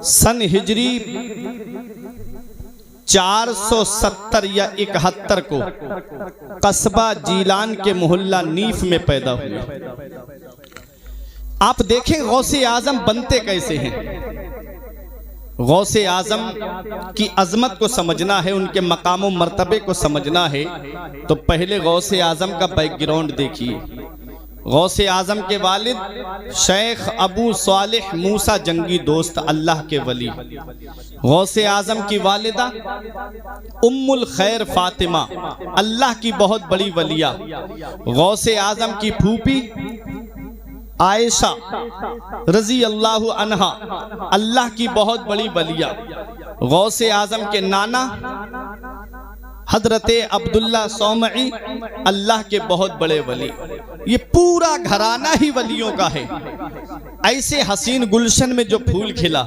सन हिजरी 470 या 71 को कस्बा जीलान के मोहल्ला नीफ में पैदा हुए। आप देखें गौसे आजम बनते कैसे हैं। गौसे आजम की अजमत को समझना है, उनके मकाम मर्तबे को समझना है, तो पहले गौसे आजम का बैकग्राउंड देखिए। गौसे आजम के वालिद शेख अबू सालिह मूसा जंगी दोस्त, अल्लाह के वली। गौसे आजम की वालिदा उम्मुल खैर फातिमा, अल्लाह की बहुत बड़ी वलिया। गौसे आजम की फूफी आयशा रजी अल्लाह अन्हा, अल्लाह की बहुत बड़ी वलिया। गौसे आजम के नाना हजरत अब्दुल्ला सौमई, अल्लाह के बहुत बड़े वली। ये पूरा घराना ही वलियों का है। ऐसे हसीन गुलशन में जो फूल खिला,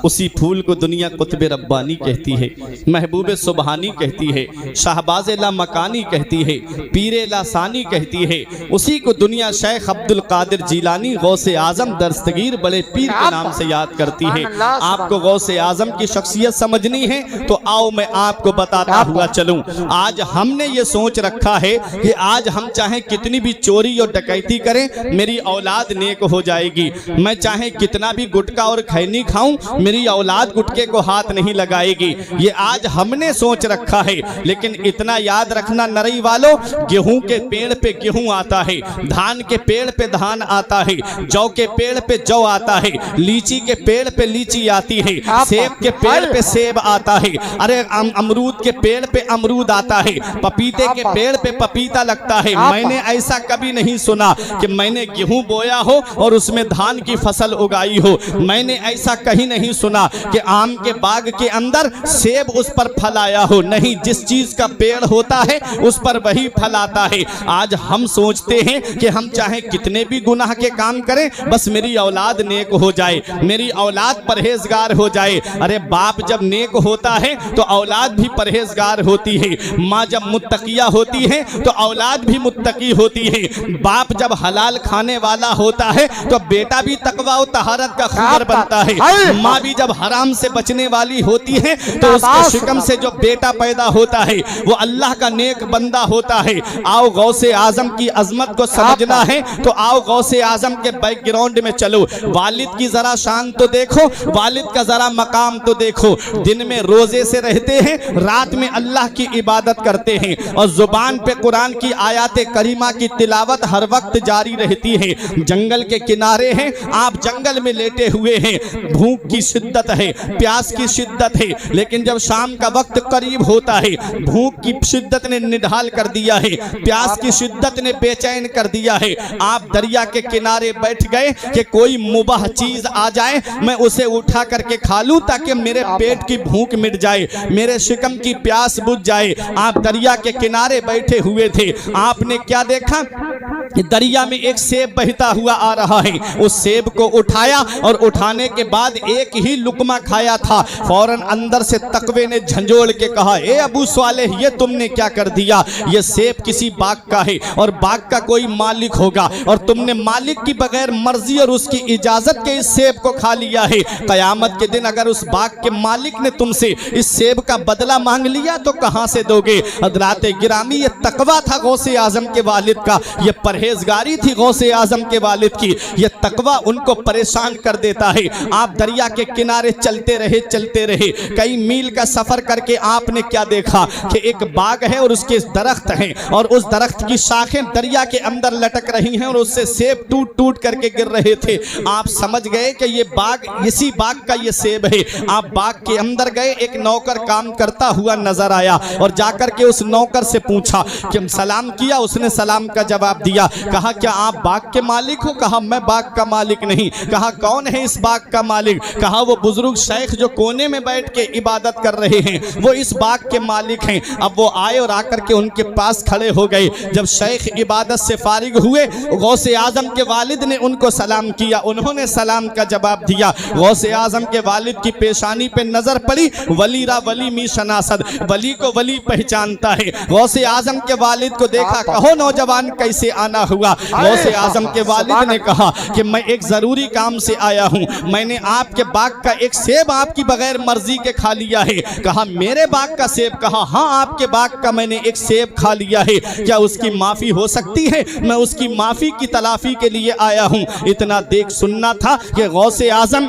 उसी फूल को दुनिया कुतुब रब्बानी कहती है, महबूब सुबहानी कहती है, शाहबाज ला मकानी कहती है, पीरे ला सानी कहती है। उसी को दुनिया शेख अब्दुल कादिर जीलानी गौसे आजम दस्तगीर बड़े पीर के नाम से याद करती है। आपको गौसे आजम की शख्सियत समझनी है तो आओ मैं आपको बताता हुआ चलूं। आज हमने ये सोच रखा है कि आज हम चाहे कितनी भी चोरी और डकैती करें, मेरी औलाद नेक हो जाएगी। मैं चाहे कितना भी गुटखा और खैनी खाऊं, मेरी औलाद गुटके को हाथ नहीं लगाएगी। ये आज हमने सोच रखा है। लेकिन इतना याद रखना नरई वालों, गेहूं के पेड़ पे गेहूं आता है, धान के पेड़ पे धान आता है, जौ के पेड़ पे जौ आता है, लीची के पेड़ पे लीची आती है, सेब के पेड़ पे सेब आता है, अरे अमरूद के पेड़ पे अमरूद आता है, पपीते के पेड़ पे पपीता लगता है। मैंने ऐसा कभी नहीं सुना कि मैंने गेहूं बोया हो और उसमें धान की फसल उगाई हो। मैंने ऐसा कहीं नहीं सुना कि आम के बाग के अंदर सेब उस पर फल आया हो। नहीं, जिस चीज का पेड़ होता है उस पर वही फल आता है। आज हम सोचते हैं कि हम चाहे कितने भी गुनाह के काम करें, बस मेरी औलाद नेक हो जाए, मेरी औलाद परहेजगार हो जाए। अरे बाप जब नेक होता है तो औलाद भी परहेजगार होती है। माँ जब मुत्तकिया होती है तो औलाद भी मुत्तकी होती है। बाप जब हलाल खाने वाला होता है तो बेटा भी तकवा और तहारत का खुमार बनता है। माँ भी जब हराम से बचने वाली होती है तो उसके शिकम से जो बेटा पैदा होता है वो अल्लाह का नेक बंदा होता है। आओ गौसे आजम की अजमत को समझना है तो आओ गौसे आजम के बैकग्राउंड में चलो। वालिद की जरा शान तो देखो, वालिद का जरा मकाम तो देखो। दिन में रोजे से रहते हैं, रात में अल्लाह की इबादत करते हैं और जुबान पे कुरान की आयात करीमा की तिलावत हर वक्त जारी रहती है। जंगल के किनारे हैं, आप जंगल में लेटे हुए हैं, भूख की शिद्दत है, प्यास की शिद्दत है, लेकिन जब शाम का वक्त करीब होता है, भूख की शिद्दत ने निढाल कर दिया है, प्यास की शिद्दत ने बेचैन कर दिया है। आप दरिया के किनारे बैठ गए कि कोई मुबाह चीज आ जाए, मैं उसे उठा करके खा लूं ताकि मेरे पेट की भूख मिट जाए, मेरे शिकम की प्यास बुझ जाए। आप दरिया के किनारे बैठे हुए थे, आपने क्या देखा कि दरिया में एक सेब बहता हुआ आ रहा है। उस सेब को उठाया और उठाने के बाद एक ही लुकमा खाया था। फौरन अंदर से तकवे ने झंझोड़ के कहा, ए अबू सालेह, ये तुमने क्या कर दिया? ये सेब किसी बाग का है और बाग का कोई मालिक होगा और तुमने मालिक की बगैर मर्जी और उसकी इजाजत के इस सेब को खा लिया है। कयामत के दिन अगर उस बाग के मालिक ने तुमसे इस सेब का बदला मांग लिया तो कहां से दोगे? हज़रात गिरामी, ये तकवा था गौसे आजम के वालिद का, ये परहेजगारी थी गौसे आजम के वालिद की। ये तकवा उनको परेशान कर देता है। आप दरिया के किनारे चलते रहे, कई मील का सफर करके आपने क्या देखा कि एक बाग है और उसके दरख्त हैं और उस दरख्त की शाखें दरिया के अंदर लटक रही हैं और उससे सेब टूट टूट करके गिर रहे थे। आप समझ गए कि ये बाग, इसी बाग का ये सेब है। आप बाग के अंदर गए, एक नौकर काम करता हुआ नजर आया और जाकर के उस नौकर से पूछा कि सलाम किया। उसने सलाम का जवाब दिया। कहा, क्या आप बाग के मालिक हो? कहा, मैं बाग का मालिक नहीं। कहा, कौन है इस बाग का मालिक? कहा, वो बुजुर्ग शेख जो कोने में बैठ के इबादत कर रहे हैं, वो इस बाग के मालिक हैं। अब वो आए और आकर के उनके पास खड़े हो गए। जब शेख इबादत से फारिग हुए, गौसे आजम के वालिद ने उनको सलाम किया। उन्होंने सलाम का जवाब दिया। गौसे आजम के वालिद की पेशानी पे नजर पड़ी, वली रा वली मी शनासद, वली को वली पहचानता है। गौसे आजम के वालिद को देखा, कहो नौजवान कैसे आना हुआ? गौसे आजम के वालिद ने कहा कि मैं एक जरूरी काम से आया हूँ, मैंने आपके बाग का एक सेब आपकी बगैर मर्जी के खा लिया है। कहा मेरे बाग का सेब? कहा हाँ आपके बाग का मैंने एक सेब खा लिया है, क्या उसकी माफी हो सकती है? मैं उसकी माफी की तलाफी के लिए आया हूँ। इतना देख सुनना था कि गौसे आजम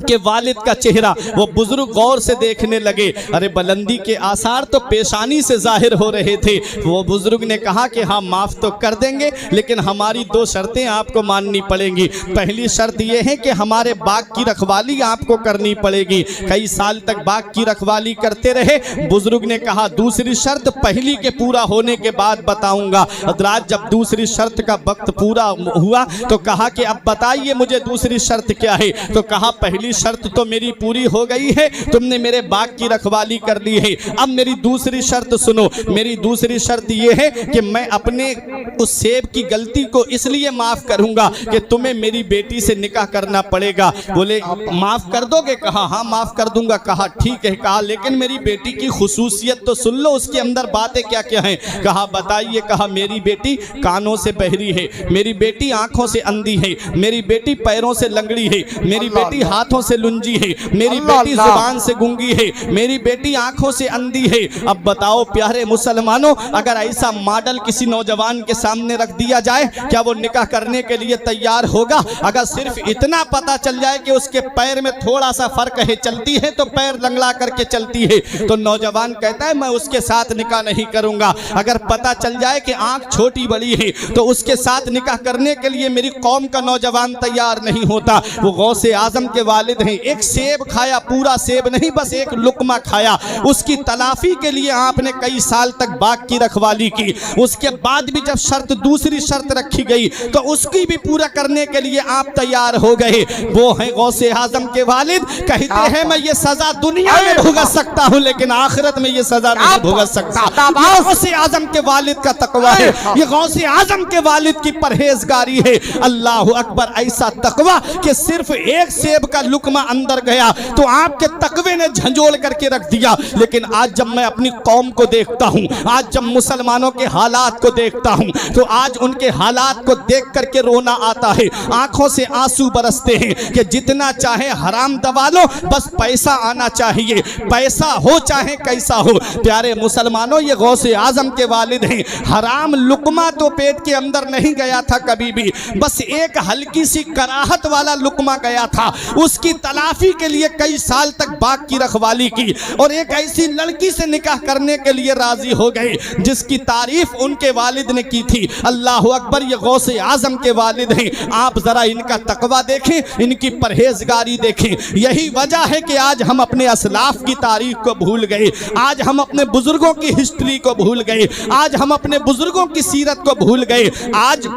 के वालिद का चेहरा वो बुजुर्ग गौर से देखने लगे। अरे बुलंदी के आसार तो पेशानी से जाहिर हो रहे थे। वो बुजुर्ग ने कहा कि हाँ माफ तो कर देंगे, लेकिन हमारी दो शर्तें आपको माननी पड़ेंगी। पहली शर्त यह है कि हमारे बाग की रखवाली आपको करनी पड़ेगी। कई साल तक बाग की रखवाली करते रहे। बुजुर्ग ने कहा दूसरी शर्त पहली के पूरा होने के बाद बताऊंगा। हजरात जब दूसरी शर्त का वक्त पूरा हुआ तो कहा कि अब बताइए मुझे दूसरी शर्त क्या है? तो कहा पहली शर्त तो मेरी पूरी हो गई है, तुमने मेरे बाग की रखवाली कर ली है। अब मेरी दूसरी शर्त सुनो। मेरी दूसरी शर्त यह है कि मैं अपने उस सेब की गलती को इसलिए माफ करूंगा कि तुम्हें मेरी बेटी से निकाह करना पड़ेगा। बोले माफ कर दोगे? कहा हाँ माफ कर दूंगा। कहा ठीक है। कहा लेकिन मेरी बेटी की खुसूसियत तो सुन लो, उसके अंदर बातें क्या क्या हैं? कहा बताइए। कहा मेरी बेटी कानों से बहरी है, मेरी बेटी आंखों से अंधी है, मेरी बेटी पैरों से लंगड़ी है, मेरी बेटी हाथों से लुंजी है, मेरी बेटी जुबान से गूंगी है, मेरी बेटी आंखों से अंधी है। अब बताओ प्यारे मुसलमानों, अगर ऐसा मॉडल किसी नौजवान के सामने रख दिया जाए, क्या वो निकाह करने के लिए तैयार होगा? अगर सिर्फ इतना पता चल जाए कि उसके पैर में थोड़ा सा फर्क है, चलती है तो पैर लंगड़ा करके चलती है, तो नौजवान कहता है मैं उसके साथ निकाह नहीं करूंगा। अगर पता चल जाए कि आंख छोटी बड़ी है तो उसके साथ निकाह करने के लिए मेरी कौम का नौजवान तैयार नहीं होता। वो गौसे आजम के वालिद हैं। एक सेब खाया, पूरा सेब नहीं, बस एक लुकमा खाया। उसकी तलाफी के लिए आपने कई साल तक बाग की रखवाली की। उसके बाद भी जब शर्त दूसरी शर्त रखी गई तो उसकी भी पूरा करने के लिए आप तैयार हो गए। वो है गौसे आजम के वालिद। कहते हैं मैं ये सजा दुनिया में भुगत सकता हूं, लेकिन आखिरत में ये सजा नहीं भुगत सकता। ये गौसे आजम के वालिद का तकवा है, ये गौसे आजम के वालिद की परहेजगारी है। अल्लाह अकबर। ऐसा तकवा कि सिर्फ एक सेब का लुकमा अंदर गया तो आपके तकवे ने झंझोड़ करके रख दिया। लेकिन आज जब मैं अपनी कौम को देखता हूं, आज जब मुसलमानों के हालात को देखता हूं, तो आज उनके हालात को देख करके रोना आता है, आंखों से आंसू बरसते हैं कि जितना चाहे हराम दबा लो, बस पैसा आना चाहिए, पैसा हो चाहे कैसा हो। प्यारे मुसलमानों, ये गौसे आजम के वालिद हैं। हराम लुकमा तो पेट के अंदर नहीं गया था कभी भी, बस एक हल्की सी कराहत वाला लुकमा गया था। उसकी तलाफी के लिए कई साल तक बाग की रखवाली की और एक ऐसी लड़की से निकाह करने के लिए राजी हो गए जिसकी तारीफ उनके वालिद ने की थी। अल्लाह अकबर। ये गौसे आजम के वालिद हैं। आप जरा इनका तकवा देखें, इनकी परहेजगारी देखें। यही वजह है कि आज हम अपने असलाफ की तारीख को भूल गए, आज हम अपने बुजुर्गों की हिस्ट्री को भूल गए, आज हम अपने बुजुर्गों की सीरत को भूल गए। आज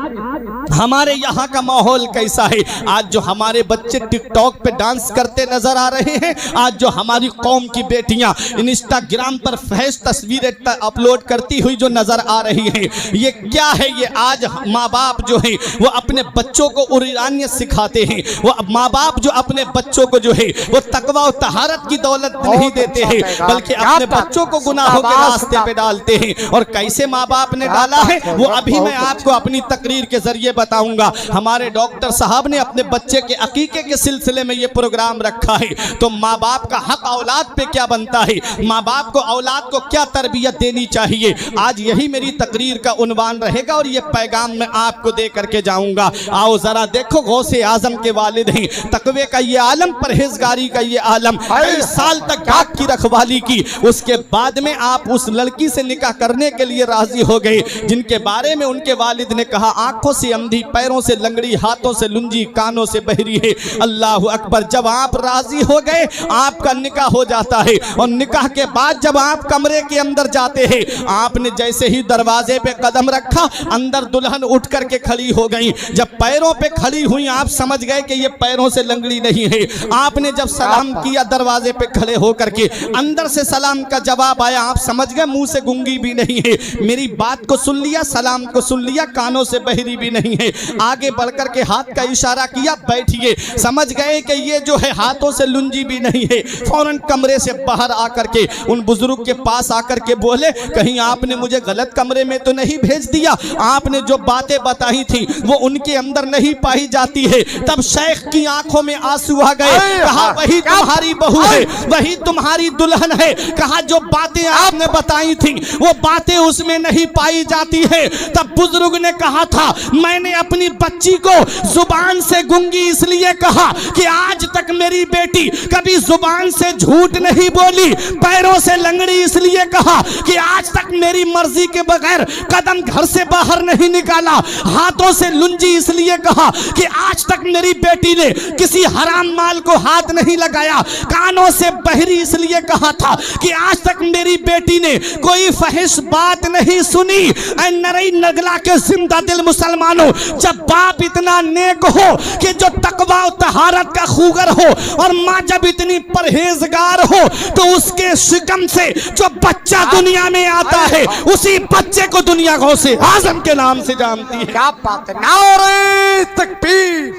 हमारे यहाँ का माहौल कैसा है? आज जो हमारे बच्चे टिकटॉक पे डांस करते नजर आ रहे हैं, आज जो हमारी कौम की बेटियां इंस्टाग्राम पर फैश तस्वीरें अपलोड करती हुई जो नजर आ रही हैं, ये क्या है? ये आज माँ बाप जो हैं वो अपने बच्चों को उरियानियत सिखाते हैं। वो माँ बाप जो अपने बच्चों को जो है वो तकवा और तहारत की दौलत नहीं देते हैं, बल्कि अपने बच्चों को गुनाहों के रास्ते पे डालते हैं। और कैसे माँ बाप ने डाला है वो अभी मैं आपको अपनी तकरीर के जरिए बताऊंगा। हमारे डॉक्टर साहब ने अपने बच्चे के अकीके के सिलसिले में ये प्रोग्राम रखा है। तो माँ बाप का हक औलाद पे क्या बनता है, माँ बाप को औलाद को क्या तरबियत देनी चाहिए, आज यही मेरी तकरीर का उन्वान रहेगा और ये पैगाम मैं आपको दे करके जाऊंगा। आओ जरा देखो, गौसे आजम के वालिद हैं, तकवे का ये आलम, परहेजगारी का ये आलम। कई साल तक बाग की रखवाली की, उसके बाद में आप उस लड़की से निकाह करने के लिए राजी हो गए जिनके बारे में उनके वालिद ने कहा आंखों से अंधी, पैरों से लंगड़ी, हाथों से लुंजी, कानों से बहरी है। अल्लाह अकबर। जब आप राजी हो गए आपका निकाह हो जाता है और निकाह के बाद जब आप कमरे के अंदर जाते हैं, आपने जैसे ही दरवाजे पे कदम रखा अंदर दुल्हन उठ करके खड़ी हो गई। जब पैरों पे खड़ी हुई आप समझ गए कि ये पैरों से लंगड़ी नहीं है। आपने जब सलाम किया दरवाजे पे खड़े होकर के, अंदर से सलाम का जवाब आया, आप समझ गए मुंह से गूंगी भी नहीं है, मेरी बात को सुन लिया, सलाम को सुन लिया, कानों से बहरी भी नहीं नहीं है। आगे बढ़कर के हाथ का इशारा किया, बैठिए। समझ गए कि ये जो है हाथों से लुंजी भी नहीं है। फौरन कमरे से बाहर आकर के उन बुजुर्ग के पास आकर के बोले, कहीं आपने मुझे गलत कमरे में तो नहीं भेज दिया? आपने जो बातें बताई थी वो उनके अंदर नहीं पाई जाती है। तब शेख की आंखों में आंसू आ गए। कहा वही तुम्हारी बहू है, वही तुम्हारी दुल्हन है। कहा जो बातें आपने बताई थी वो बातें उसमें नहीं पाई जाती है। तब बुजुर्ग ने कहा था, मैंने अपनी बच्ची को जुबान से गूंगी इसलिए कहा कि आज तक मेरी बेटी कभी जुबान से झूठ नहीं बोली। पैरों से लंगड़ी इसलिए कहा कि आज तक मेरी मर्जी के बगैर कदम घर से बाहर नहीं निकाला। हाथों से लुंजी इसलिए कहा कि आज तक मेरी बेटी ने किसी हराम माल को हाथ नहीं लगाया। कानों से बहरी इसलिए कहा था कि आज तक मेरी बेटी ने कोई फहिश बात नहीं सुनी। ऐ नरई नगला के जिंदा दिल मुसलमानों, जब बाप इतना नेक हो कि जो तकवा और तहारत का खूगर हो और माँ जब इतनी परहेजगार हो तो उसके शिकम से जो बच्चा दुनिया में आता है उसी बच्चे को दुनिया गौसे आजम के नाम से जानती है। क्या बात है। नारे तकबीर,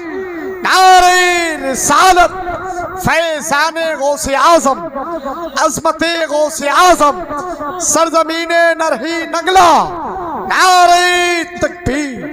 नारे रिसालत, फैज़ाने गौसे आजम, अज़मते गौसे आजम, सरजमीने नरही नगला, नारे तकबीर।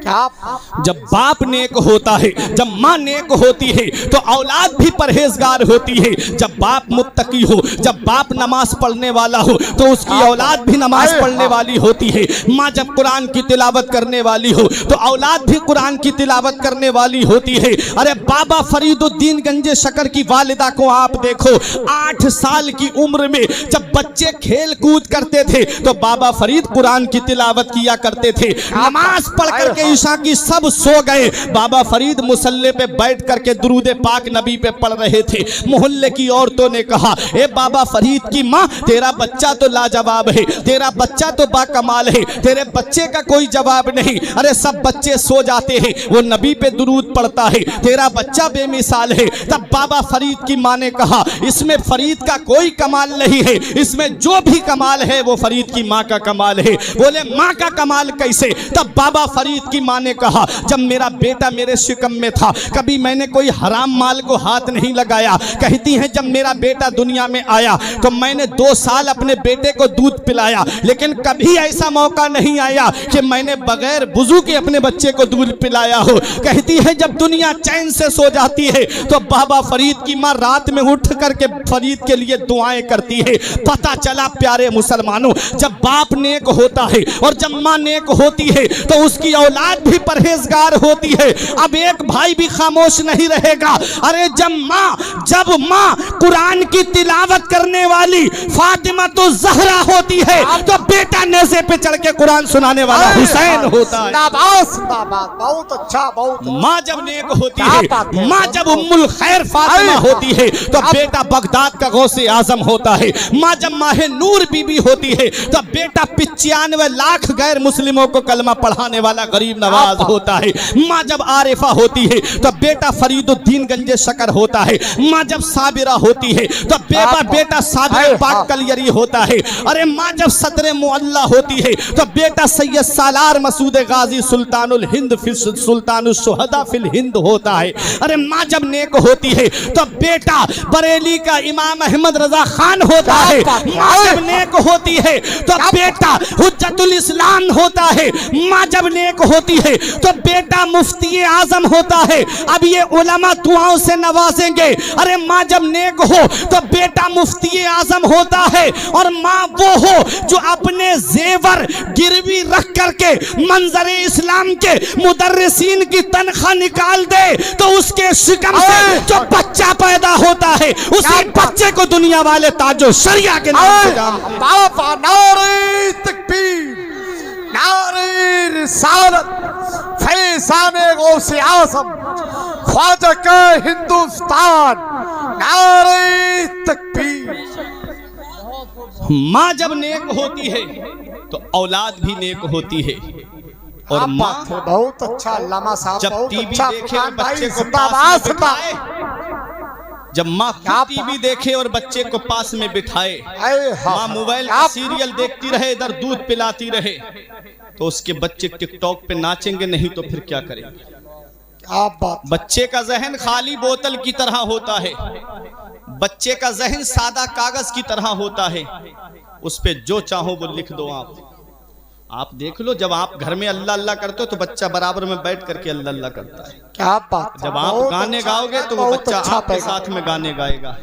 जब बाप नेक होता है, जब माँ नेक होती है तो औलाद भी परहेजगार होती है। जब बाप मुत्तकी हो, जब बाप नमाज पढ़ने वाला हो तो उसकी औलाद भी नमाज पढ़ने वाली होती है। माँ जब कुरान की तिलावत करने वाली हो तो औलाद भी कुरान की तिलावत करने वाली होती है। अरे बाबा फरीदुद्दीन गंजे शकर की वालिदा को आप देखो, 8 साल की उम्र में जब बच्चे खेल कूद करते थे तो बाबा फरीद कुरान की तिलावत किया करते थे। नमाज पढ़ करके ईशा की सब सो गए, बाबा फरीद मुसल्ले पे बैठ करके दुरूद पाक नबी पे पढ़ रहे थे। मोहल्ले की औरतों ने कहा, ए बाबा फरीद की माँ, तेरा बच्चा तो लाजवाब है, तेरा बच्चा तो बाकमाल है, तेरे बच्चे का कोई जवाब नहीं। अरे सब बच्चे सो जाते हैं, वो नबी पे दुरूद पढ़ता है, तेरा बच्चा बेमिसाल है। तब बाबा फरीद की माँ ने कहा, इसमें फरीद का कोई कमाल नहीं है, इसमें जो भी कमाल है वो फरीद की माँ का कमाल है। बोले माँ का कमाल कैसे? तब बाबा फरीद की माँ ने कहा, जब मेरा बेटा मेरे शिकम में था कभी मैंने कोई हराम माल को हाथ नहीं लगाया। कहती हैं जब मेरा बेटा दुनिया में आया तो मैंने 2 साल अपने बेटे को दूध पिलाया, लेकिन कभी ऐसा मौका नहीं आया कि मैंने बगैर वुजू के अपने बच्चे को दूध पिलाया हो। कहती है जब दुनिया चैन से सो जाती है तो बाबा फरीद की माँ रात में उठ करके फरीद के लिए दुआएं करती है। पता चला प्यारे मुसलमानों, जब बाप नेक होता है और जब माँ नेक होती है तो उसकी औलाद भी परहेजगार होती है। अब एक भाई भी खामोश नहीं रहेगा। अरे जब माँ कुरान की तिलावत करने वाली फातिमा तो जहरा होती है तो बेटा नेज़े पे चढ़ के कुरान सुनाने वाला हुसैन होता है। बहुत अच्छा, बहुत। माँ जब नेक होती है, माँ जब उम्मुल खैर फातिमा होती है तो बेटा बगदाद का गौसे आजम होता है। माँ जब माहे नूर बीबी होती है तो बेटा 95 लाख गैर मुस्लिमों को कलमा पढ़ाने वाला गरीब नवाज होता है। माँ जब आरिफा होती है तो बेटा फरीदुद्दीन गंजे शकर होता है। माँ जब साबिरा होती है तो बेटा साबिर पाक कलियरी होता है। अरे माँ जब सदर मुअल्ला होती है तो बेटा सैयद सालार मसूद गाजी सुल्तानुल हिंद सुल्तानुल शुहदा फिल हिंद होता है। अरे माँ जब नेक होती है तो बेटा बरेली का इमाम अहमद रजा खान होता है। माँ जब नेक होती है तो बेटा हुज्जतुल इस्लाम होता है। माँ जब नेक होती है तो बेटा मुफ्ती आजम होता है। अब ये उलमा दुआओं से नवाजेंगे। अरे माँ जब नेक हो तो बेटा मुफ्ती आजम होता है और माँ वो हो जो अपने जेवर गिरवी रख करके मंजरे इस्लाम के मुदर्रिसीन की तनख्वाह निकाल दे तो उसके शिकम से जो बच्चा पैदा होता है उसी बच्चे को दुनिया वाले ताजो शरिया के नाम से जानते हैं। नारे तकबीर, नारे रिसालत, फैज़ाने गौसे आज़म, ख्वाजा का हिंदुस्तान, नारे तकबीर। माँ जब नेक होती है तो औलाद भी नेक होती है। और माँ बहुत अच्छा, अल्लामा साहब जब बहुत टीवी अच्छा देखे और बच्चे को जिंदाबाद पास में बिठाए, जब माँ टीवी देखे और बच्चे को पास में बिठाए, माँ मोबाइल का सीरियल देखती रहे, इधर दूध पिलाती रहे, तो उसके बच्चे टिकटॉक पे नाचेंगे नहीं तो फिर क्या करेंगे? क्या बात। बच्चे का जहन खाली बोतल की तरह होता है, बच्चे का जहन सादा कागज की तरह होता है, उस पे जो चाहो वो लिख दो। आप देख लो, जब आप घर में अल्लाह अल्लाह करते हो तो बच्चा बराबर में बैठ करके अल्लाह अल्लाह करता है। क्या बात। जब आप गाने गाओगे तो वो बच्चा आपके साथ में गाने गाएगा।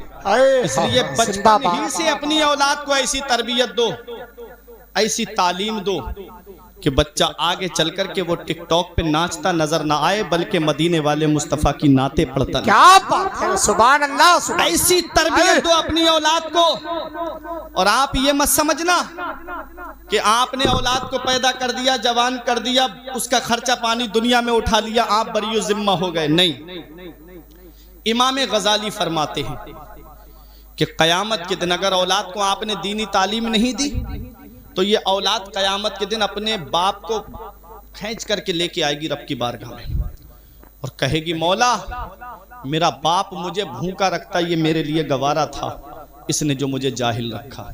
इसलिए बचपन ही से अपनी औलाद को ऐसी तरबियत दो, ऐसी तालीम दो कि बच्चा आगे चल कर के वो टिकटॉक पे नाचता नजर ना आए, बल्कि मदीने वाले मुस्तफा की नाते पढ़ता। क्या बात है, सुभान अल्लाह। ऐसी तरबियत दो अपनी औलाद को। और आप ये मत समझना कि आपने औलाद को पैदा कर दिया, जवान कर दिया, उसका खर्चा पानी दुनिया में उठा लिया, आप बरी जिम्मा हो गए। नहीं, इमाम गजाली फरमाते हैं कि कयामत के दिन अगर औलाद को आपने दीनी तालीम नहीं दी तो ये औलाद कयामत के दिन अपने बाप को खींच करके लेके आएगी रब की बारगाह में और कहेगी, मौला मेरा बाप मुझे भूखा रखता ये मेरे लिए गवारा था, इसने जो मुझे जाहिल रखा,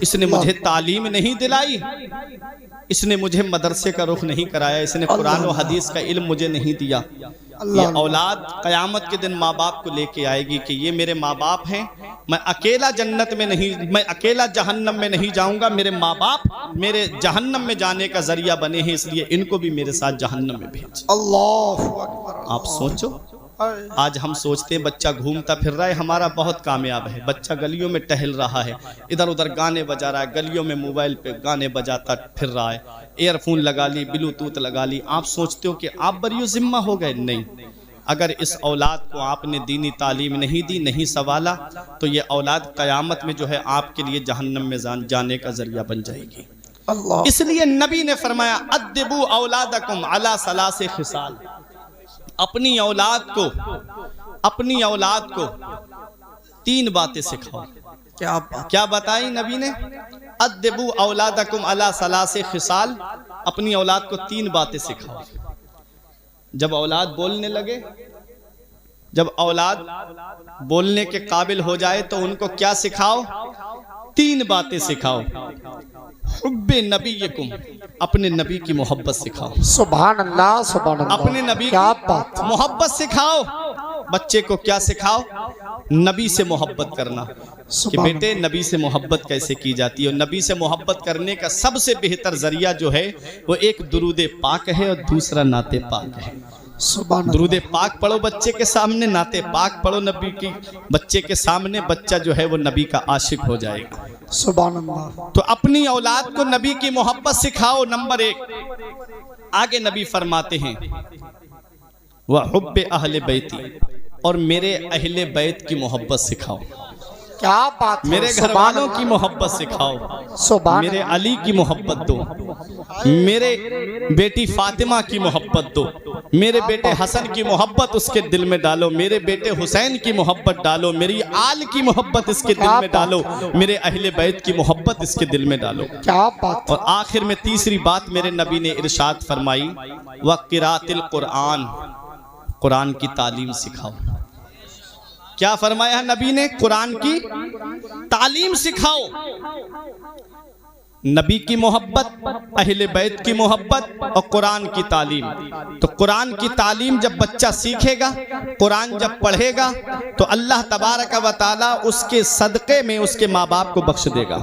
इसने मुझे तालीम नहीं दिलाई, इसने मुझे मदरसे का रुख नहीं कराया, इसने कुरान और हदीस का इल्म मुझे नहीं दिया। ये औलाद कयामत के दिन माँ बाप को लेके आएगी कि ये मेरे माँ बाप हैं, मैं अकेला जन्नत में नहीं, मैं अकेला जहन्नम में नहीं जाऊंगा, मेरे माँ बाप मेरे जहन्नम में जाने का जरिया बने हैं, इसलिए इनको भी मेरे साथ जहन्नम में भेज। अल्लाह अकबर। आप सोचो, आज हम सोचते हैं बच्चा घूमता फिर रहा है, हमारा बहुत कामयाब है, बच्चा गलियों में टहल रहा है, इधर उधर गाने बजा रहा है, गलियों में मोबाइल पे गाने बजाता फिर रहा है, एयरफोन लगा ली, ब्लूटूथ लगा ली। आप सोचते हो कि आप बरियो जिम्मा हो गए। नहीं, अगर इस औलाद को आपने दीनी तालीम नहीं दी, नहीं सवाला, तो ये औलाद कयामत में जो है आपके लिए जहन्नम में जाने का जरिया बन जाएगी। इसलिए नबी ने फरमाया, अद्दिबू औलादकुम अला सलासे खिसाल, अपनी औलाद को 3 बातें सिखाओ। क्या बताई नबी ने? अद्दिबू औलादकुम अला सलासे खिसाल, अपनी औलाद को 3 बातें सिखाओ। जब औलाद बोलने लगे, जब औलाद बोलने के काबिल हो जाए तो उनको क्या सिखाओ? 3 बातें सिखाओ। हुब्बे नबीयकुम, अपने नबी की मोहब्बत सिखाओ। सुभान अल्लाह, सुभान अल्लाह। अपने नबी की मोहब्बत सिखाओ। बच्चे को क्या सिखाओ? नबी से मोहब्बत करना, कि बेटे नबी से मोहब्बत कैसे की जाती है। और नबी से मोहब्बत करने का सबसे बेहतर जरिया जो है वो एक दुरूद पाक है और दूसरा नाते पाक है। दुरूद पाक पढ़ो बच्चे के सामने, नाते पाक पढ़ो नबी की बच्चे के सामने, बच्चा जो है वो नबी का आशिक हो जाएगा। सुभान अल्लाह। तो अपनी औलाद को नबी की मोहब्बत सिखाओ, नंबर 1। आगे नबी फरमाते हैं, वह हुब्बे अहले बैती, और मेरे अहले बैत की मोहब्बत सिखाओ। क्या बात है, मेरे घर वालों की मोहब्बत सिखाओ, मेरे अली की मोहब्बत दो, मेरे बेटी फातिमा की मोहब्बत दो, मेरे बेटे हसन की मोहब्बत उसके दिल में डालो, मेरे बेटे हुसैन की मोहब्बत डालो, मेरी आल की मोहब्बत इसके दिल में डालो, मेरे अहले बैत की मोहब्बत इसके दिल में डालो। क्या बात। और आखिर में तीसरी बात मेरे नबी ने इरशाद फरमाई, व क़िराअतिल कुरान, कुरान की तालीम सिखाओ। क्या फरमाया नबी ने? कुरान की तालीम सिखाओ। नबी की मोहब्बत, अहले बैत की मोहब्बत और कुरान की तालीम। तो कुरान की तालीम जब बच्चा सीखेगा, कुरान जब पढ़ेगा, तो अल्लाह तबारक व तआला उसके सदक़े में उसके माँ बाप को बख्श देगा।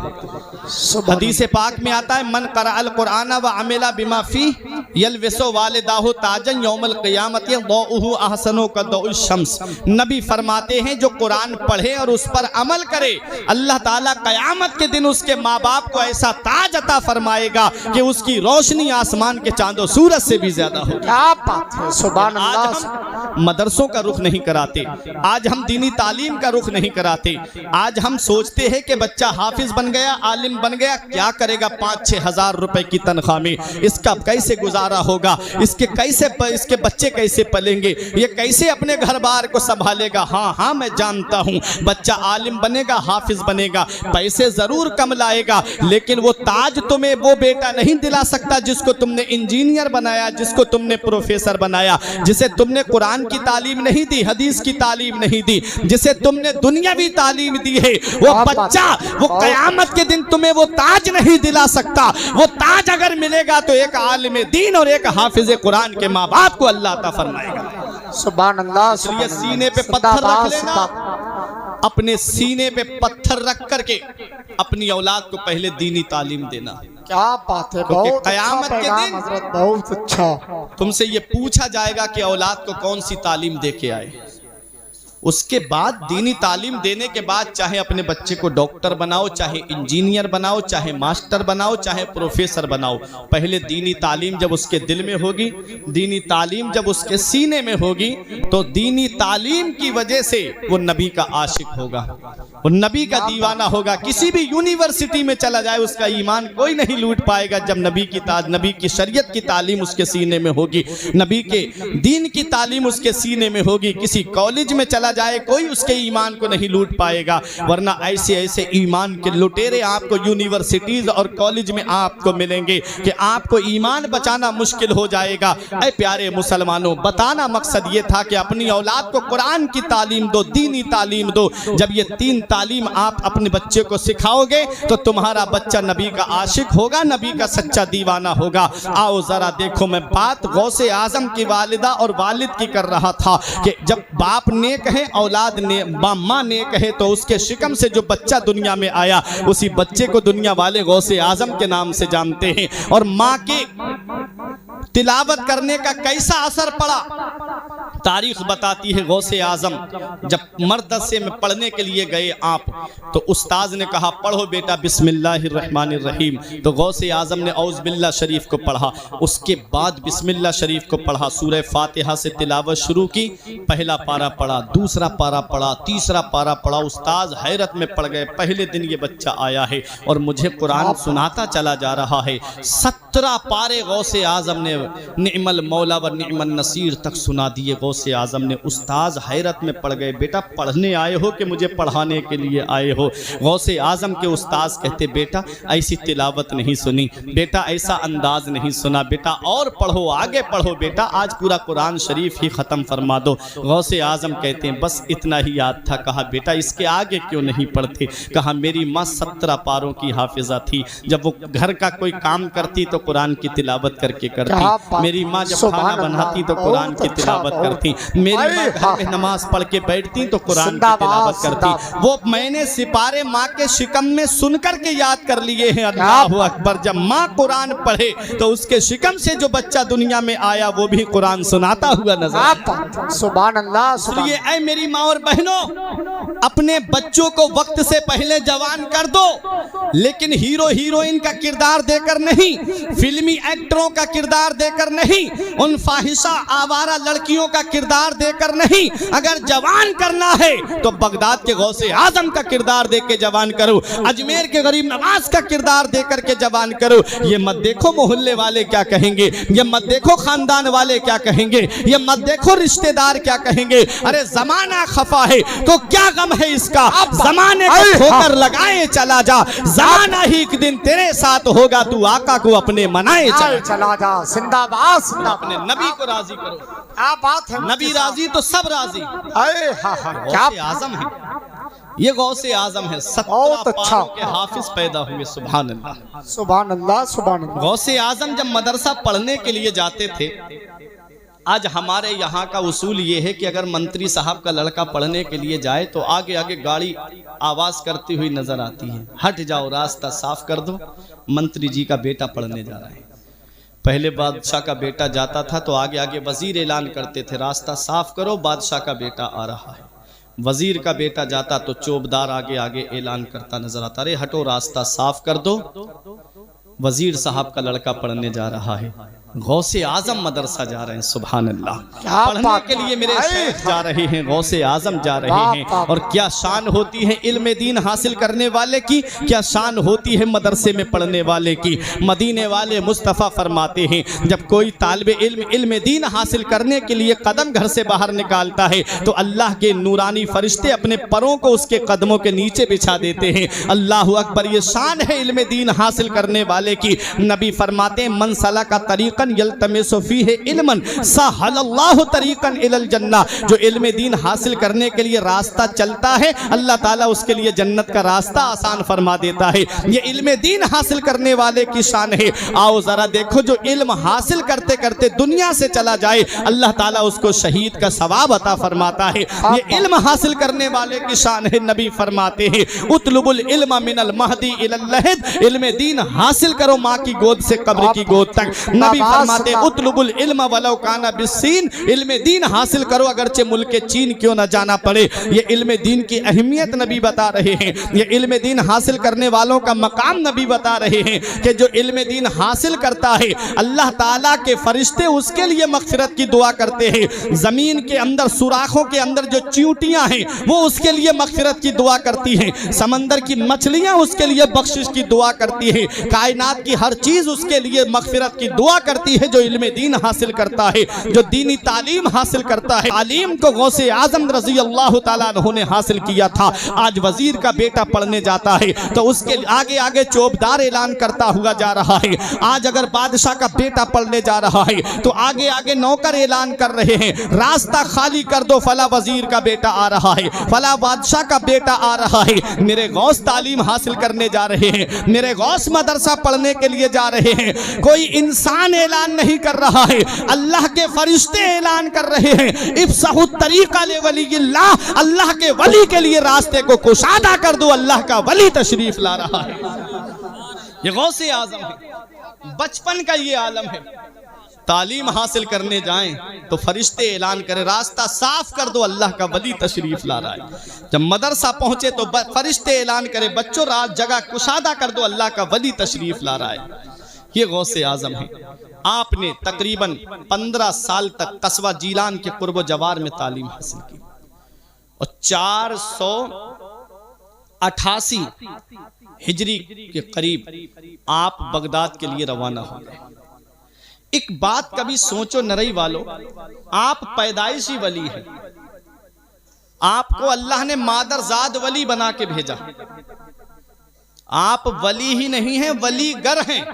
हदीस पाक में आता है, मन क़रअल कुरान व अमिला बिमा फी यलविसु वालिदाहु ताजन यौमल क़ियामति दौउहु अहसनु का दौउश शम्स। नबी फरमाते हैं, जो कुरान पढ़े और उस पर अमल करे, अल्लाह ताला क़यामत के दिन उसके माँ बाप को ऐसा ताज अता फरमाएगा कि उसकी रोशनी आसमान के चांदो सूरज से भी ज्यादा होगी। क्या बात है, सुभान अल्लाह। आज हम मदरसों का रुख नहीं कराते, आज हम दीनी तालीम का रुख नहीं कराते। आज हम सोचते हैं कि बच्चा हाफिज बन गया, आलिम बन गया, क्या करेगा 5-6 हज़ार रुपए की तनख्वाह में, इसका कैसे गुजारा होगा, इसके बच्चे कैसे पलेंगे, ये कैसे अपने घर बार को संभालेगा। हाँ, मैं जानता हूँ बच्चा आलिम बनेगा, हाफिज बनेगा, पैसे जरूर कम लाएगा, लेकिन वो ताज तुम्हें वो बेटा नहीं दिला सकता जिसको तुमने इंजीनियर बनाया, जिसको तुमने प्रोफेसर बनाया, जिसे तुमने कुरान की तालीम नहीं दी, हदीस की तालीम नहीं दी, जिसे तुमने दुनियावी तालीम दी है। वो बच्चा वो कयामत के दिन तुम्हें वो ताज नहीं दिला सकता, वो ताज आज अगर मिलेगा तो एक आलिम दीन और एक हाफिज कुरान के माँ बाप को अल्लाह अता फरमाएगा। सुभान अल्लाह, इसलिए सीने पे पत्थर रख लेना, अपने सीने पे पत्थर रख करके अपनी औलाद को पहले दीनी तालीम देना। क्या बात है, क्योंकि बहुत कयामत अच्छा के पैगाम दिन हजरत, बहुत अच्छा। तुमसे ये पूछा जाएगा कि औलाद को कौन सी तालीम दे के आए। उसके बाद दीनी तालीम देने के बाद चाहे अपने बच्चे को डॉक्टर बनाओ, चाहे इंजीनियर बनाओ, चाहे मास्टर बनाओ, चाहे प्रोफेसर बनाओ, पहले दीनी तालीम जब उसके दिल में होगी, दीनी तालीम जब उसके सीने में होगी, तो दीनी तालीम की वजह से वो नबी का आशिक होगा, वो नबी का दीवाना होगा। किसी भी यूनिवर्सिटी में चला जाए उसका ईमान कोई नहीं लूट पाएगा जब नबी की शरीयत की तालीम उसके सीने में होगी, नबी के दीन की तालीम उसके सीने में होगी। किसी कॉलेज में चला जाए कोई उसके ईमान को नहीं लूट पाएगा, वरना ऐसे ऐसे ईमान के लुटेरे आपको यूनिवर्सिटीज और कॉलेज में आपको मिलेंगे कि आपको ईमान बचाना मुश्किल हो जाएगा। ऐ प्यारे मुसलमानों, बताना मकसद ये था कि अपनी औलाद को कुरान की तालीम दो, दीनी तालीम दो। जब ये तीन तालीम आप अपने बच्चे को सिखाओगे तो तुम्हारा बच्चा नबी का आशिक होगा, नबी का सच्चा दीवाना होगा। आओ जरा देखो, मैं बात गौसे आजम की वालिदा और वालिद की कर रहा था कि जब बाप ने कहे औलाद ने, माँ ने कहे, तो उसके शिकम से जो बच्चा दुनिया में आया उसी बच्चे को दुनिया वाले गौसे आजम के नाम से जानते हैं। और माँ के तिलावत करने का कैसा असर पड़ा, तारीख बताती है। गौसे आजम जब मरदसे में पढ़ने के लिए गए आप, तो उस्ताद ने कहा पढ़ो बेटा बिस्मिल्लाहिर्रहमानिर्रहीम, तो गौसे आजम ने औज़ बिल्लाह शरीफ को पढ़ा, उसके बाद बिस्मिल्लाह शरीफ को पढ़ा, सूरह फातिहा से तिलावत शुरू की, पहला पारा पढ़ा, दूसरा पारा पढ़ा, तीसरा पारा पढ़ा। उस्ताद हैरत में पड़ गए, पहले दिन ये बच्चा आया है और मुझे कुरान सुनाता चला जा रहा है। 17 पारे गौसे आजम ने निअमल मौला व निअमन नसीर तक सुना दिए गौसे आजम ने। उस्ताद हैरत में पड़ गए, बेटा पढ़ने आए हो कि मुझे पढ़ाने के लिए आए हो? गौसे आजम के उस्ताद कहते बेटा ऐसी तिलावत नहीं सुनी, बेटा ऐसा अंदाज नहीं सुना, बेटा और पढ़ो, आगे पढ़ो बेटा, आज पूरा कुरान शरीफ ही ख़त्म फरमा दो। गौसे आजम कहते हैं बस इतना ही याद था। कहा बेटा इसके आगे क्यों नहीं पढ़ते? कहा मेरी माँ 17 पारों की हाफिजा थी, जब वो घर का कोई काम करती तो कुरान की तिलावत करके करती, मेरी माँ जब खाना बनाती तो कुरान की तिलावत करती, मेरी माँ घर में नमाज पढ़ के बैठती तो कुरान की तिलावत करती। वो मैंने सिपारे माँ के शिकम में सुनकर के याद कर लिए हैं। अल्लाहु अकबर, जब माँ कुरान पढ़े तो उसके शिकम से जो बच्चा दुनिया में आया वो भी कुरान सुनाता हुआ नजर। सुभान अल्लाह। इसलिए ऐ मेरी माँ और बहनों, अपने बच्चों को वक्त से पहले जवान कर दो, लेकिन हीरो हीरोइन का किरदार देकर नहीं, फिल्मी एक्टरों का किरदार देकर नहीं, उन फाहिशा आवारा लड़कियों का किरदार देकर नहीं। अगर जवान करना है तो बगदाद के गौसे आजम का किरदार दे के जवान करो, अजमेर के गरीब नवाज का किरदार दे करके जवान करो। ये मत देखो मोहल्ले वाले क्या कहेंगे, ये मत देखो खानदान वाले क्या कहेंगे, ये मत देखो रिश्तेदार क्या कहेंगे। अरे जमाना खफा है तो क्या गम है इसका, जमाने को ठोकर लगाए चला जा, जमाना ही एक दिन तेरे साथ होगा, तू आका को अपने मनाए चला जा। जिंदाबाद, अपने नबी को राजी करो। क्या बात है, नबी राजी तो सब राजी। क्या गौसे आजम है, ये गौसे आजम है। 17 पारों के हाफिज पैदा हुए। सुभान अल्लाह, सुभान अल्लाह, सुभान अल्लाह। गौसे आजम जब मदरसा पढ़ने के लिए जाते थे, आज हमारे यहाँ का उसूल ये है कि अगर मंत्री साहब का लड़का पढ़ने के लिए जाए तो आगे आगे गाड़ी आवाज करती हुई नजर आती है, हट जाओ रास्ता साफ कर दो, मंत्री जी का बेटा पढ़ने जा रहा है। पहले बादशाह का बेटा जाता था तो आगे आगे वजीर ऐलान करते थे रास्ता साफ करो, बादशाह का बेटा आ रहा है। वजीर का बेटा जाता तो चौबदार आगे आगे ऐलान करता नजर आता, अरे हटो रास्ता साफ कर दो, वजीर साहब का लड़का पढ़ने जा रहा है। गौसे आजम मदरसा जा रहे हैं। सुभान अल्लाह, पढ़ने के लिए मेरे शेख जा रहे हैं, गौसे आजम जा रहे हैं। और क्या शान होती है इल्म दीन हासिल करने वाले की, क्या शान होती है मदरसे में पढ़ने वाले की। मदीने वाले मुस्तफ़ा फरमाते हैं जब कोई तालिब इल्म दीन हासिल करने के लिए कदम घर से बाहर निकालता है तो अल्लाह के नूरानी फरिश्ते अपने परों को उसके कदमों के नीचे बिछा देते हैं। अल्लाह अकबर, ये शान है इल्म दीन हासिल करने वाले की। नबी फरमाते हैं मन सलका तरीक़ तरीकन यल्तमिसु फीहि इल्मन सहलल्लाहु तरीकन इलल जन्नह। जो इल्म दीन हासिल करने के लिए रास्ता चलता है, अल्लाह ताला उसके लिए जन्नत का रास्ता आसान फरमा देता है। ये इल्म दीन हासिल करने वाले की शान है। आओ जरा देखो, जो इल्म हासिल करते करते दुनिया से चला जाए, अल्लाह ताला उसको शहीद का सवाब अता फरमाता है। ये इल्म हासिल करने वाले की शान है। नबी फरमाते हैं उतलुबुल इल्म मिनल महदी इलल लहद, इल्म दीन हासिल करो माँ की गोद से कब्र की गोद तक। नबी फरमाते उतलुबुल इल्म वलौ काना बिस्सीन, इल्म दीन हासिल करो अगरचे मुल्क चीन क्यों न जाना पड़े। ये इल्म दीन की अहमियत नबी बता रहे हैं। ये इल्म दीन हासिल करने वालों का मकाम नबी बता रहे हैं कि जो इल्म दीन हासिल करता है, अल्लाह ताला के फरिश्ते उसके लिए मगफिरत की दुआ करते हैं। जमीन के अंदर सुराखों के अंदर जो चींटियां हैं वो उसके लिए मगफिरत की दुआ करती हैं। समंदर की मछलियां उसके लिए बख्शिश की दुआ करती हैं। कायनात की हर चीज उसके लिए मगफिरत की दुआ करती है। जो इल्म दीन हासिल करता है, जो दीनी तालीम हासिल करता है, तालीम को गौसे आजम रजी अल्लाह ताला अन्हु ने हासिल किया था। आज वजीर का बेटा पढ़ने जाता है तो उसके आगे आगे चौबदार ऐलान करता हुआ जा रहा है। आज अगर बादशाह का बेटा पढ़ने जा रहा है तो आगे आगे नौकर ऐलान कर रहे हैं, रास्ता खाली कर दो, फला वजीर का बेटा आ रहा है, फला बादशाह का बेटा आ रहा है। मेरे गौस तालीम हासिल करने जा रहे हैं, मेरे गौस मदरसा पढ़ने के लिए जा रहे हैं। कोई इंसान ऐलान नहीं कर रहा है, अल्लाह के फरिश्ते ऐलान कर रहे हैं। इफ्सहु तरीका ले वलील्लाह, अल्लाह के वली के लिए रास्ते को कुशादा कर दो, अल्लाह का वली तशरीफ ला रहा है। ये गौसे आजम है, बचपन का ये आलम है। तालीम हासिल करने जाएं तो फरिश्ते ऐलान करें रास्ता साफ कर दो, अल्लाह का वली तशरीफ ला रहा है। जब मदरसा पहुंचे तो फरिश्ते ऐलान करें बच्चों रात जगह कुशादा कर दो, अल्लाह का वली तशरीफ ला रहा है। ये गौसे आजम है। आपने तकरीबन 15 साल तक कस्बा जीलान के कुर्ब जवार में तालीम हासिल की और 488 हिजरी के करीब आप बगदाद के लिए रवाना हो गए। एक बात कभी सोचो नरई वालों, आप पैदाइशी वली हैं, आपको अल्लाह ने मादरजाद वली बना के भेजा। आप वली ही नहीं हैं, वलीगर हैं।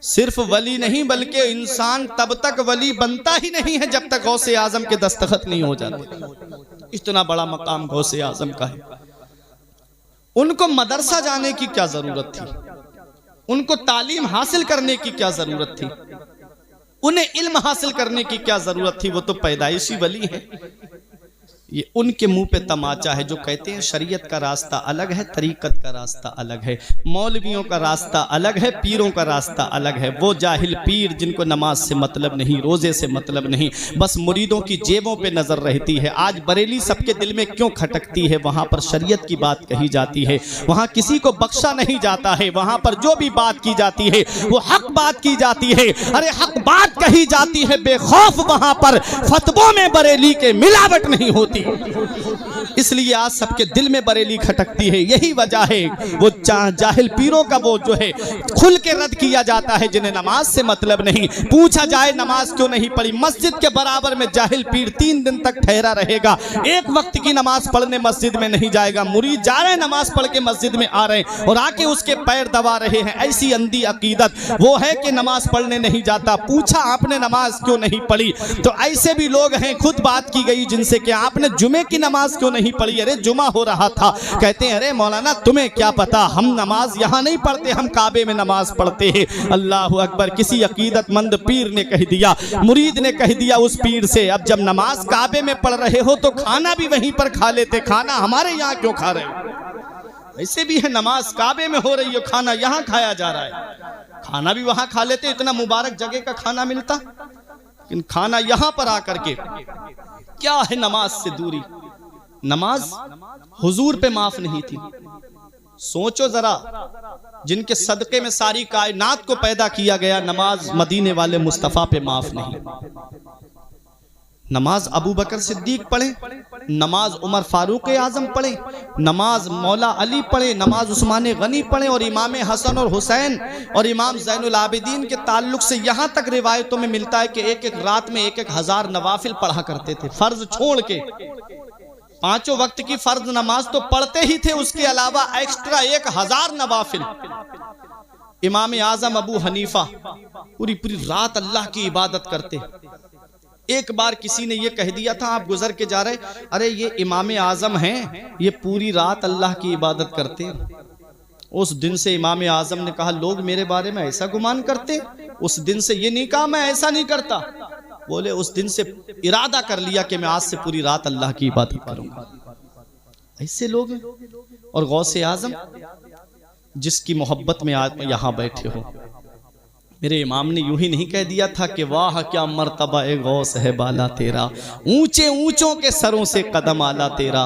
सिर्फ वली नहीं बल्कि इंसान तब तक वली बनता ही नहीं है जब तक गौसे आजम के दस्तखत नहीं हो जाते। इतना बड़ा मकाम गौसे आजम का है। उनको मदरसा जाने की क्या जरूरत थी, उनको तालीम हासिल करने की क्या जरूरत थी, उन्हें इल्म हासिल करने की क्या जरूरत थी। वो तो पैदाइशी वली है। ये उनके मुंह पे तमाचा है जो कहते हैं शरीयत का रास्ता अलग है, तरीकत का रास्ता अलग है, मौलवियों का रास्ता अलग है, पीरों का रास्ता अलग है। वो जाहिल पीर जिनको नमाज से मतलब नहीं, रोजे से मतलब नहीं, बस मुरीदों की जेबों पे नजर रहती है। आज बरेली सबके दिल में क्यों खटकती है? वहां पर शरीयत की बात कही जाती है, वहां किसी को बख्शा नहीं जाता है, वहां पर जो भी बात की जाती है वो हक बात की जाती है। अरे हक बात कही जाती है बेखौफ, वहां पर फतवों में बरेली के मिलावट नहीं होती। इसलिए आज सबके दिल में बरेली खटकती है। यही वजह है वो जाहिल पीरों का वो जो है खुल के रद्द किया जाता है जिन्हें नमाज से मतलब नहीं। पूछा जाए नमाज क्यों नहीं पढ़ी, मस्जिद के बराबर में जाहिल पीर 3 दिन तक ठहरा रहेगा, एक वक्त की नमाज पढ़ने मस्जिद में नहीं जाएगा। मुरीद जा रहे हैं नमाज पढ़ के मस्जिद में आ रहे हैं और आके उसके पैर दबा रहे हैं। ऐसी अंधी अकीदत वो है कि नमाज पढ़ने नहीं जाता। पूछा आपने नमाज क्यों नहीं पढ़ी, तो ऐसे भी लोग हैं, खुद बात की गई जिनसे कि आपने जुमे की नमाज क्यों नहीं पढ़ी। अरे जुमा हो रहा था, कहते हैं अरे मौलाना तुम्हें क्या पता, हम नमाज यहाँ नहीं पढ़ते, हम काबे में नमाज पढ़ते हैं। अल्लाह अकबर। किसी अकीदतमंद पीर ने कह दिया, मुरीद ने कह दिया उस पीर से, अब जब नमाज काबे में पढ़ रहे हो तो खाना भी वहीं पर खा लेते, खाना हमारे यहाँ क्यों खा रहे हो? ऐसे भी है, नमाज काबे में हो रही हो, खाना यहाँ खाया जा रहा है, खाना भी वहां खा लेते। इतना मुबारक जगह का खाना मिलता, लेकिन खाना यहां पर आकर के क्या है नमाज से दूरी। नमाज हुजूर पे माफ नहीं थी। सोचो जरा, जिनके सदके में सारी कायनात को पैदा किया गया, नमाज मदीने वाले मुस्तफा पे माफ नहीं। नमाज अबू बकर सिद्दीक पढ़े, नमाज उमर फारूक आजम पढ़े, नमाज मौला अली पढ़े, नमाज उस्मान गनी पढ़े, और इमाम हसन और हुसैन और इमाम ज़ैनुल आबिदीन के ताल्लुक से यहाँ तक रिवायतों में मिलता है कि एक एक रात में 1-1 हज़ार नवाफिल पढ़ा करते थे, फर्ज छोड़ के। 5 वक्त की फर्ज नमाज तो पढ़ते ही थे, उसके अलावा एक्स्ट्रा 1 हज़ार नवाफिल। 5 वक्त की फर्ज नमाज तो पढ़ते ही थे, उसके अलावा एक्स्ट्रा 1 हज़ार नवाफिल। 5 वक्त की फर्ज नमाज तो पढ़ते ही थे, उसके अलावा एक्स्ट्रा 1 हज़ार नवाफिल। इमाम आजम अबू हनीफा पूरी पूरी रात अल्लाह की इबादत करते। एक बार किसी ने ये कह दिया था, आप गुजर के जा रहे, अरे ये इमाम आजम हैं, ये पूरी रात अल्लाह की इबादत करते हैं। उस दिन से इमाम आजम ने कहा, लोग मेरे बारे में ऐसा गुमान करते। उस दिन से ये नहीं कहा मैं ऐसा नहीं करता, बोले उस दिन से इरादा कर लिया कि मैं आज से पूरी रात अल्लाह की इबादत करूंगा। ऐसे लोग हैं। और गौसे आजम जिसकी मोहब्बत में आज यहाँ बैठे हो, मेरे इमाम ने यूं ही नहीं कह दिया था कि वाह क्या मर्तबा ए गौस है बाला तेरा, ऊंचे ऊंचों के सरों से कदम आला तेरा।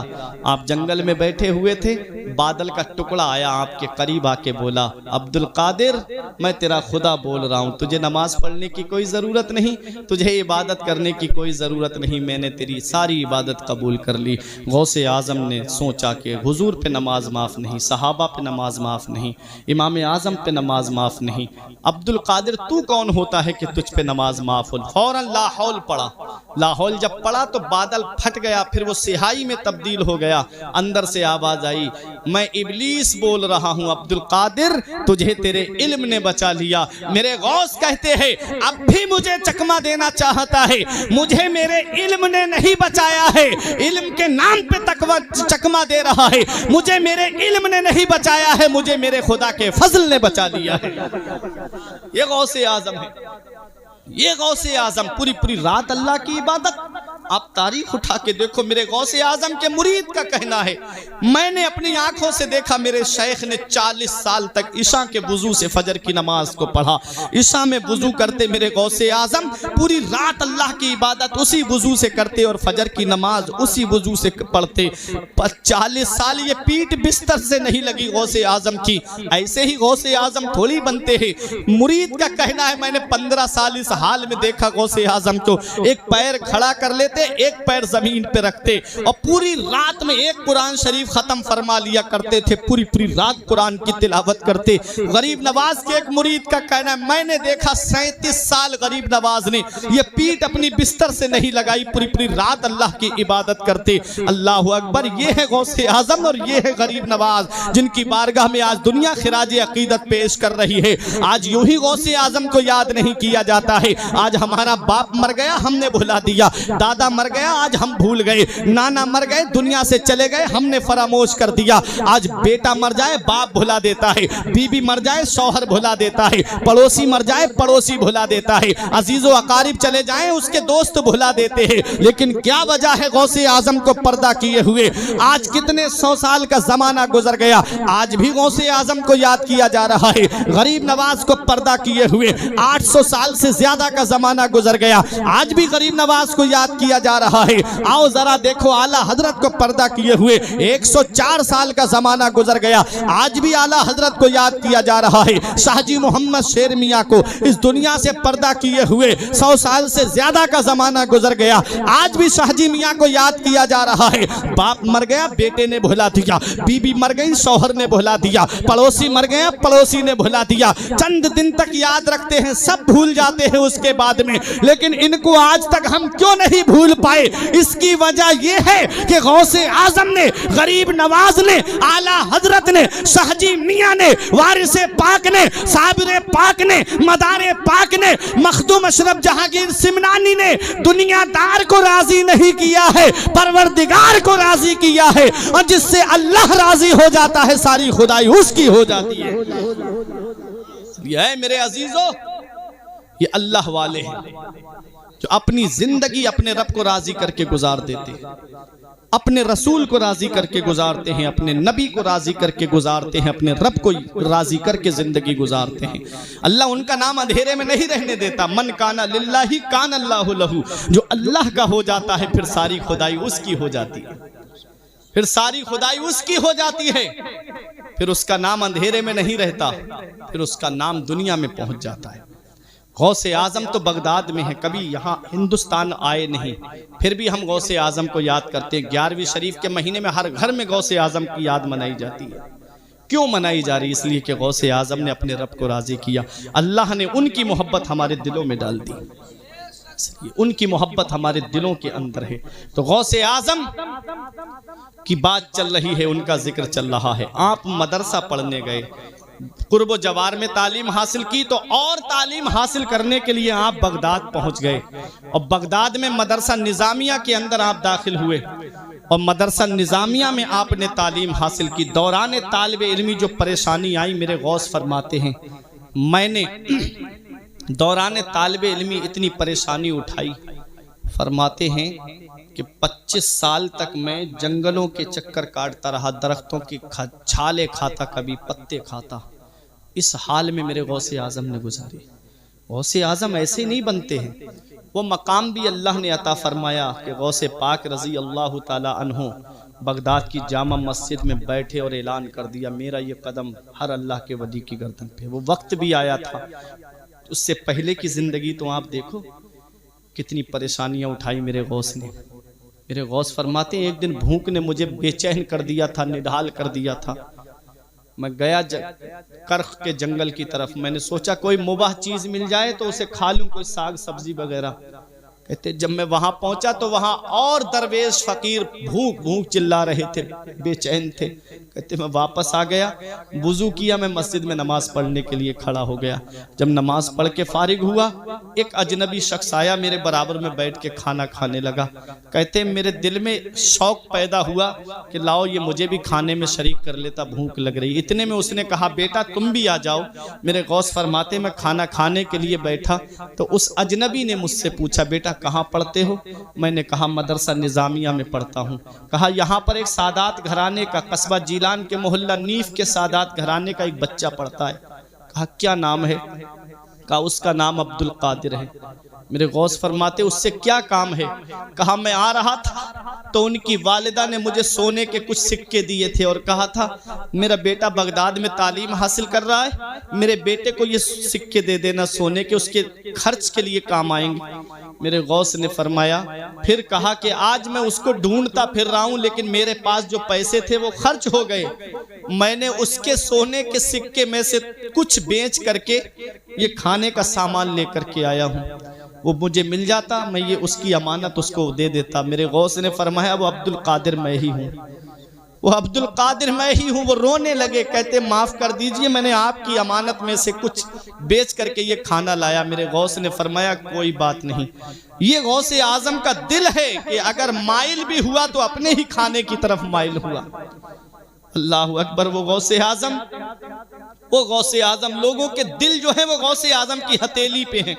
आप जंगल में बैठे हुए थे, बादल का टुकड़ा आया आपके करीब आके बोला, अब्दुल कादिर मैं तेरा खुदा बोल रहा हूं, तुझे नमाज पढ़ने की कोई ज़रूरत नहीं, तुझे इबादत करने की कोई ज़रूरत नहीं, मैंने तेरी सारी इबादत कबूल कर ली। गौसे आज़म ने सोचा कि हुजूर पे नमाज माफ़ नहीं, सहाबा पे नमाज माफ़ नहीं, इमाम आज़म पे नमाज माफ़ नहीं, अब्दुल कादिर तू कौन होता है कि तुझ पे नमाज माफ हो। फौरन लाहौल पड़ा। लाहौल जब पड़ा तो बादल फट गया, फिर वो सिहाई में तब्दील हो गया। अंदर से आवाज आई, मैं इब्लीस बोल रहा हूं अब्दुल कादिर, तुझे तेरे इल्म ने बचा लिया। मेरे गौस कहते हैं अब भी मुझे चकमा देना चाहता है, मुझे मेरे इल्म ने नहीं बचाया है, इल्म के नाम पे चकमा दे रहा है, मुझे मेरे इल्म ने नहीं बचाया है, मुझे मेरे खुदा के फजल ने बचा लिया है। ये गौसे आजम है, ये गौसे आजम पूरी पूरी रात अल्लाह की इबादत। आप तारीख उठा के देखो, मेरे गौसे आजम के मुरीद का कहना है, मैंने अपनी आंखों से देखा मेरे शेख ने 40 साल तक ईशा के वुजू से फजर की नमाज को पढ़ा। ईशा में वुजू करते मेरे गौसे आजम, पूरी रात अल्लाह की इबादत उसी वुजू से करते और फजर की नमाज उसी वुजू से पढ़ते। 40 साल ये पीठ बिस्तर से नहीं लगी गौसे आजम की। ऐसे ही गौसे आजम थोड़ी बनते हैं। मुरीद का कहना है, मैंने 15 साल इस हाल में देखा गौसे आजम को, एक पैर खड़ा कर लेते, एक पैर जमीन पे रखते और पूरी रात में एक कुरान शरीफ खत्म फरमा लिया करते थे, पूरी पूरी रात कुरान की तिलावत करते। गरीब नवाज के एक मुरीद का कहना है, मैंने देखा 37 साल गरीब नवाज ने ये पीठ अपनी बिस्तर से नहीं लगाई, पूरी पूरी रात अल्लाह की इबादत करते। अल्लाह अकबर। ये है गौसे आजम और ये है गरीब नवाज, जिनकी बारगाह में आज दुनिया खिराज अकीदत पेश कर रही है। आज यूं ही गौसे आजम को याद नहीं किया जाता है। आज हमारा बाप मर गया, हमने भुला दिया, दादा मर गया, आज हम भूल गए, नाना मर गए, दुनिया से चले गए, हमने फरामोश कर दिया। आज बेटा मर जाए बाप भुला देता है, बीबी मर जाए शौहर भुला देता है, पड़ोसी मर जाए पड़ोसी भुला देता है, अजीजो अकारिब चले जाएं उसके दोस्त भुला देते हैं। लेकिन क्या वजह है गौसे आजम को पर्दा किए हुए? आज कितने 100 साल का जमाना गुजर गया, आज भी गौसे आजम को याद किया जा रहा है। गरीब नवाज को पर्दा किए हुए 800 साल से ज्यादा का जमाना गुजर गया, आज भी गरीब नवाज को याद किया जा रहा है। आओ जरा देखो, आला हजरत को पर्दा किए हुए 104 साल का जमाना गुजर गया, आज भी आला हजरत को याद किया जा रहा है। शाहजी मोहम्मद शेर मियां को इस दुनिया से पर्दा किए हुए 100 साल से ज्यादा का जमाना गुजर गया, आज भी शाहजी मियां को याद किया जा रहा है। बाप मर गया, बेटे ने भुला दिया, बीबी मर गई, शौहर ने भुला दिया, पड़ोसी मर गया, पड़ोसी ने भुला दिया। चंद दिन तक याद रखते हैं, सब भूल जाते हैं उसके बाद में। लेकिन इनको आज तक हम क्यों नहीं भूल पाए? इसकी वजह यह है कि गौसे आजम ने, गरीब नवाज ने, आला हजरत ने, शाहजी मियां ने, वारिसे पाक ने, साबिरे पाक ने, मदारे पाक ने, मखदूम अशरफ जहांगीर सिमनानी ने दुनियादार को राजी नहीं किया है, परवरदिगार को राजी किया है। और जिससे अल्लाह राजी हो जाता है, सारी खुदाई उसकी हो जाती है। ये मेरे अजीजों, ये अल्लाह वाले हैं जो अपनी जिंदगी अपने रब को राजी करके गुजार देते हैं, अपने रसूल को राजी करके गुजारते हैं, अपने नबी को राजी करके गुजारते हैं, अपने रब को राजी करके जिंदगी गुजारते हैं। अल्लाह उनका नाम अंधेरे में नहीं रहने देता। मन काना लिल्लाही कान अल्लाहु लहू, जो अल्लाह का हो जाता है फिर सारी खुदाई उसकी हो जाती है, फिर सारी खुदाई उसकी हो जाती है, फिर उसका नाम अंधेरे में नहीं रहता, फिर उसका नाम दुनिया में पहुंच जाता है। गौसे आजम तो बगदाद में है, कभी यहाँ हिंदुस्तान आए नहीं, फिर भी हम गौसे आजम को याद करते हैं। 11वीं शरीफ के महीने में हर घर में गौसे आजम की याद मनाई जाती है। क्यों मनाई जा रही? इसलिए कि गौसे आजम ने अपने रब को राजी किया, अल्लाह ने उनकी मोहब्बत हमारे दिलों में डाल दी, उनकी मोहब्बत हमारे दिलों के अंदर है। तो गौसे आजम की बात चल रही है, उनका जिक्र चल रहा है। आप मदरसा पढ़ने गए, कुर्ब जवार में तालीम हासिल की तो और तालीम हासिल करने के लिए आप बगदाद पहुंच गए और बगदाद में मदरसा निज़ामिया के अंदर आप दाखिल हुए और मदरसा निज़ामिया में आपने तालीम हासिल की। दौरान तालिब इल्मी जो परेशानी आई, मेरे गौस फरमाते हैं मैंने दौरान तालिब इल्मी इतनी परेशानी उठाई, फरमाते हैं कि 25 साल तक मैं जंगलों के चक्कर काटता रहा, दरख्तों की छाले खाता, कभी पत्ते खाता। इस हाल में मेरे गौसे आज़म ने गुजारी। गौसे आज़म ऐसे नहीं बनते हैं, वो मकाम भी अल्लाह ने अता फरमाया कि गौसे पाक रज़ी अल्लाह ताला अन्हु बगदाद की जामा मस्जिद में बैठे और ऐलान कर दिया मेरा ये कदम हर अल्लाह के वली की गर्दन पे। वो वक्त भी आया था, उससे पहले की ज़िंदगी तो आप देखो कितनी परेशानियां उठाई मेरे गौस ने। मेरे गौस फरमाते हैं एक दिन भूख ने मुझे बेचैन कर दिया था, निढाल कर दिया था। मैं गया करख के जंगल की तरफ, मैंने सोचा कोई मुबाह चीज़ मिल जाए तो उसे खा लूँ, कोई साग सब्जी वगैरह। कहते जब मैं वहां पहुंचा तो वहां और दरवेश फकीर भूख भूख चिल्ला रहे थे, बेचैन थे। कहते मैं वापस आ गया, वुजू किया, मैं मस्जिद में नमाज पढ़ने के लिए खड़ा हो गया। जब नमाज पढ़ के फारिग हुआ, एक अजनबी शख्स आया मेरे बराबर में बैठ के खाना खाने लगा। कहते मेरे दिल में शौक पैदा हुआ कि लाओ ये मुझे भी खाने में शरीक कर लेता, भूख लग रही। इतने में उसने कहा बेटा तुम भी आ जाओ। मेरे गौस फरमाते मैं खाना खाने के लिए बैठा तो उस अजनबी ने मुझसे पूछा बेटा कहाँ पढ़ते हो? मैंने कहा मदरसा निज़ामिया में पढ़ता हूँ। कहा यहाँ पर एक सादात घराने का, कस्बा जीलान के मोहल्ला नीफ के सादात घराने का एक बच्चा पढ़ता है। कहा क्या नाम है? कहा उसका नाम अब्दुल कादिर है। मेरे गौस फरमाते उससे क्या काम है? कहा मैं आ रहा था तो उनकी वालिदा ने मुझे सोने के कुछ सिक्के दिए थे और कहा था मेरा बेटा बगदाद में तालीम हासिल कर रहा है, मेरे बेटे को ये सिक्के दे देना सोने के, उसके खर्च के लिए काम आएंगे। मेरे गौस ने फरमाया, फिर कहा कि आज मैं उसको ढूंढता फिर रहा हूं लेकिन मेरे पास जो पैसे थे वो खर्च हो गए। मैंने उसके सोने के सिक्के में से कुछ बेच करके ये खाने का सामान लेकर के आया हूं। वो मुझे मिल जाता, मैं ये उसकी अमानत उसको दे देता। मेरे गौस ने फरमाया वो अब्दुल कादिर मैं ही हूँ, वो अब्दुल कादिर मैं ही हूँ। वो रोने लगे, कहते माफ़ कर दीजिए मैंने आपकी अमानत में से कुछ बेच करके ये खाना लाया। मेरे गौस ने फरमाया कोई बात नहीं, ये गौसे आज़म का दिल है कि अगर माइल भी हुआ तो अपने ही खाने की तरफ माइल हुआ। अल्लाह अकबर। वो गौसे आज़म, वो गौसे आज़म, लोगों के दिल जो है वो गौसे आज़म की हथेली पे हैं।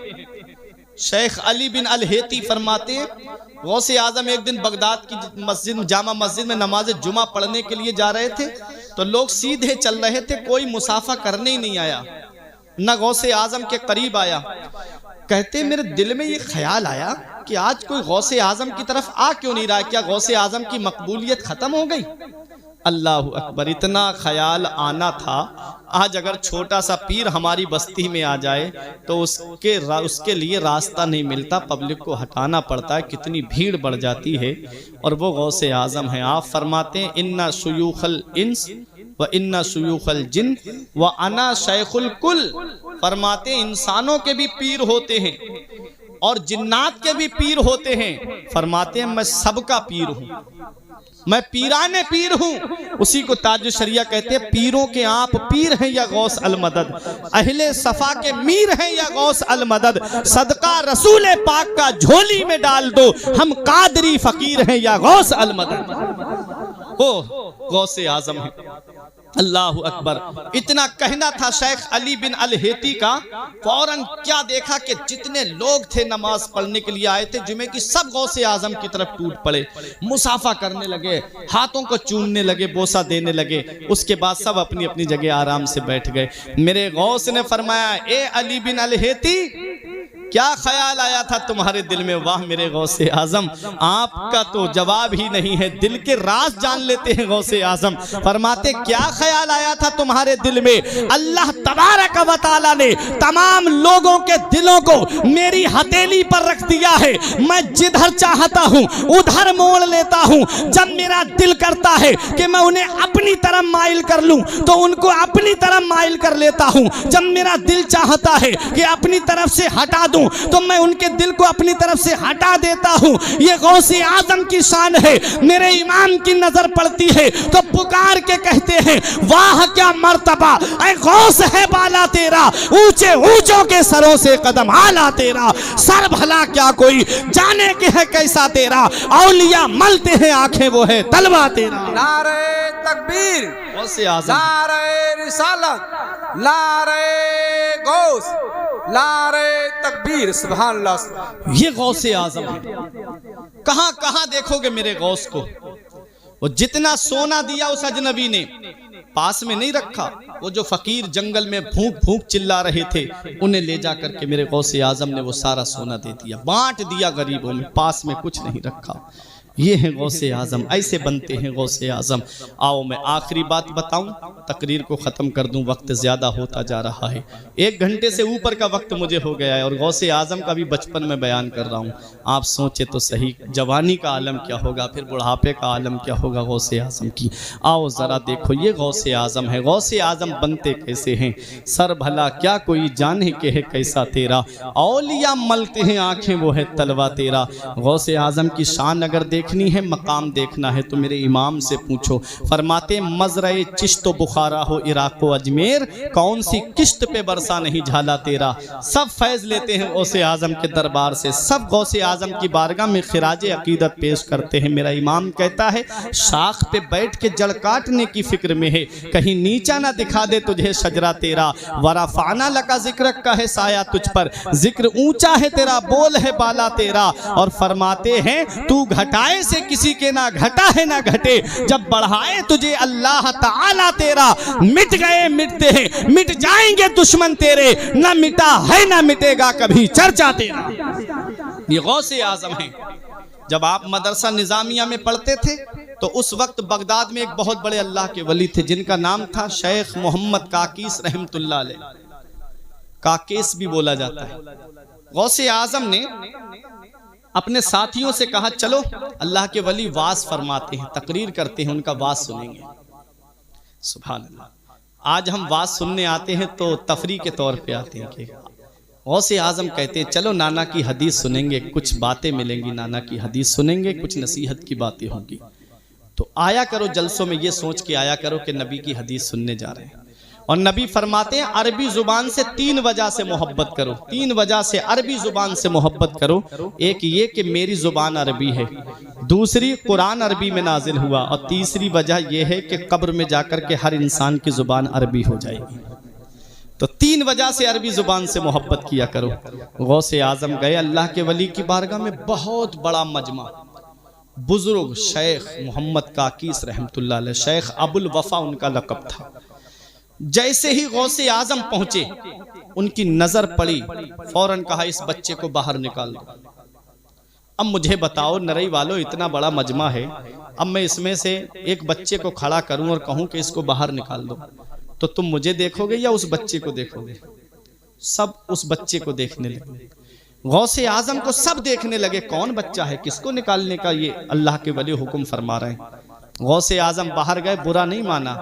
शेख अली बिन अल हेती फरमाते हैं गौसे आज़म एक दिन बगदाद की मस्जिद, जामा मस्जिद में नमाज जुमा पढ़ने के लिए जा रहे थे तो लोग सीधे चल रहे थे, कोई मुसाफा करने ही नहीं आया, न गौसे आज़म के करीब आया। कहते मेरे दिल में ये ख्याल आया कि आज कोई गौसे आज़म की तरफ आ क्यों नहीं रहा, क्या गौसे आज़म की मकबूलियत ख़त्म हो गई? अल्लाह अकबर। इतना ख्याल आना था, आज अगर छोटा सा पीर हमारी बस्ती में आ जाए तो उसके लिए रास्ता नहीं मिलता, पब्लिक को हटाना पड़ता है, कितनी भीड़ बढ़ जाती है। और वो गौसे आज़म है। आप फरमाते हैं इन्ना शुयूखल इंस व इन्ना शुयूखल जिन व अना शैखुल कुल। फरमाते इंसानों के भी पीर होते हैं और जिन्नात के भी पीर होते हैं। फरमाते हैं मैं सबका पीर हूँ, मैं पीराने पीर हूँ। उसी को ताज शरिया कहते हैं पीरों के आप पीर हैं या गौस अल मदद, अहले सफा के मीर हैं या गौस अल मदद, सदका रसूल पाक का झोली में डाल दो, हम कादरी फकीर हैं या गौस अल मदद। ओ गौसे आज़म है। अल्लाह अकबर। इतना कहना था शेख अली बिन अल हेती का, फौरन क्या देखा कि जितने लोग थे नमाज पढ़ने के लिए आए थे जुमे की, सब गौसे आज़म की तरफ टूट पड़े, मुसाफा करने लगे, हाथों को चूमने लगे, बोसा देने लगे। उसके बाद सब अपनी अपनी जगह आराम से बैठ गए। मेरे गौस ने फरमाया ए अली बिन अल हेती क्या ख्याल आया था तुम्हारे दिल में? वाह मेरे गौसे आज़म, आपका तो जवाब ही नहीं है, दिल के राज जान लेते हैं गौसे आज़म। फरमाते क्या ख्याल आया था तुम्हारे दिल में? अल्लाह तबारक व तआला ने तमाम लोगों के दिलों को मेरी हथेली पर रख दिया है, मैं जिधर चाहता हूँ उधर मोड़ लेता हूँ। जब मेरा दिल करता है कि मैं उन्हें अपनी तरफ माइल कर लूँ तो उनको अपनी तरफ माइल कर लेता हूँ। जब मेरा दिल चाहता है कि अपनी तरफ से हटा दूं तो मैं उनके दिल को अपनी तरफ से हटा देता हूं। ये गौसे आजम की शान है। मेरे इमाम की नजर पड़ती है तो पुकार के कहते हैं, वाह क्या मर्तबा, ऐ गौस है बाला तेरा, ऊंचे ऊंचों के सरों से कदम आला तेरा, सर भला क्या कोई जाने के है कैसा तेरा, औलिया मलते हैं आंखें वो है तलवा तेरा। नारे तकबीर, गौसे आजम, नारे रिसालत, नारे गौस, नारे तकबीर, सुभान अल्लाह। ये गौसे आजम है। कहां कहां देखोगे मेरे गौस को। वो जितना सोना दिया उस अजनबी ने पास में नहीं रखा। वो जो फकीर जंगल में भूख भूख चिल्ला रहे थे उन्हें ले जा करके मेरे गौसे आजम ने वो सारा सोना दे दिया, बांट दिया गरीबों में, पास में कुछ नहीं रखा। ये हैं गौसे आजम, ऐसे बनते हैं गौसे आजम। आओ मैं आखिरी बात बताऊं, तकरीर को ख़त्म कर दूं, वक्त ज़्यादा होता जा रहा है। 1 घंटे से ऊपर का वक्त मुझे हो गया है और गौसे आजम का भी बचपन में बयान कर रहा हूं। आप सोचे तो सही, जवानी का आलम क्या होगा, फिर बुढ़ापे का आलम क्या होगा गौसे आजम की। आओ ज़रा देखो, ये गौसे आजम है। गौसे आजम बनते कैसे हैं, सर भला क्या कोई जाने के है कैसा तेरा, औलिया मलते हैं आँखें वो है तलवा तेरा। गौसे आजम की शान अगर देखनी है, मकाम देखना है तो मेरे इमाम से पूछो। फरमाते मजरे चिश्त बुखारा हो इराक व अजमेर, कौन सी किश्त पे बरसा नहीं झाला तेरा। सब फैज लेते हैं गौसे आजम के दरबार से, सब गौसे आजम की बारगाह में खिराजे अकीदत पेश करते हैं। मेरा इमाम कहता है शाख पे बैठ के जड़ काटने की फिक्र में है, कहीं नीचा ना दिखा दे तुझे शजरा तेरा। वराफाना लका जिक्र का है साया तुझ पर, जिक्र ऊंचा है तेरा, बोल है बाला तेरा। और फरमाते हैं तू घटाए से किसी के ना घटा है ना घटे, जब बढ़ाए तुझे अल्लाह ताला तेरा। मिट गए मिटते हैं, मिट जाएंगे दुश्मन तेरे, ना मिटा है ना मिटेगा कभी चर्चा तेरा। ये गौसे आजम है। जब आप मदरसा निजामिया में पढ़ते थे तो उस वक्त बगदाद में एक बहुत बड़े अल्लाह के वली थे जिनका नाम था शेख मोहम्मद काकीस रहमतुल्लाह अलैह। काकेस भी बोला जाता है। गौसे आजम ने अपने साथियों से कहा चलो अल्लाह के वली वाज फरमाते हैं, तकरीर करते हैं, उनका वाज सुनेंगे। सुभान अल्लाह। आज हम वाज सुनने आते हैं तो तफरी के तौर पे आते हैं कि गौसे आजम कहते हैं चलो नाना की हदीस सुनेंगे, कुछ बातें मिलेंगी, नाना की हदीस सुनेंगे, कुछ नसीहत की बातें होंगी। तो आया करो जलसों में ये सोच के आया करो कि नबी की हदीस सुनने जा रहे हैं। और नबी फरमाते हैं अरबी जुबान से 3 वजह से मोहब्बत करो, 3 वजह से अरबी जुबान से मोहब्बत करो। एक ये कि मेरी जुबान अरबी है, दूसरी कुरान अरबी में नाजिल हुआ, और तीसरी वजह यह है कि कब्र में जाकर के हर इंसान की जुबान अरबी हो जाएगी। तो 3 वजह से अरबी जुबान से मोहब्बत किया करो। गौसे आजम गए अल्लाह के वली की बारगाह में, बहुत बड़ा मजमा, बुजुर्ग शेख मोहम्मद काकीस रहमतुल्लाह अलैह, शेख अबुल वफा उनका लक़ब था। जैसे ही गौसे आजम पहुंचे उनकी नजर पड़ी, फौरन कहा इस बच्चे को बाहर निकाल दो। अब मुझे बताओ नरई वालों, इतना बड़ा मजमा है, अब मैं इसमें से एक बच्चे को खड़ा करूं और कहूं कि इसको बाहर निकाल दो, तो तुम मुझे देखोगे या उस बच्चे को देखोगे? सब उस बच्चे को देखने लगे। गौसे आजम को सब देखने लगे, कौन बच्चा है, किसको निकालने का ये अल्लाह के वली हुक्म फरमा रहे हैं। गौसे आजम बाहर गए, बुरा नहीं माना,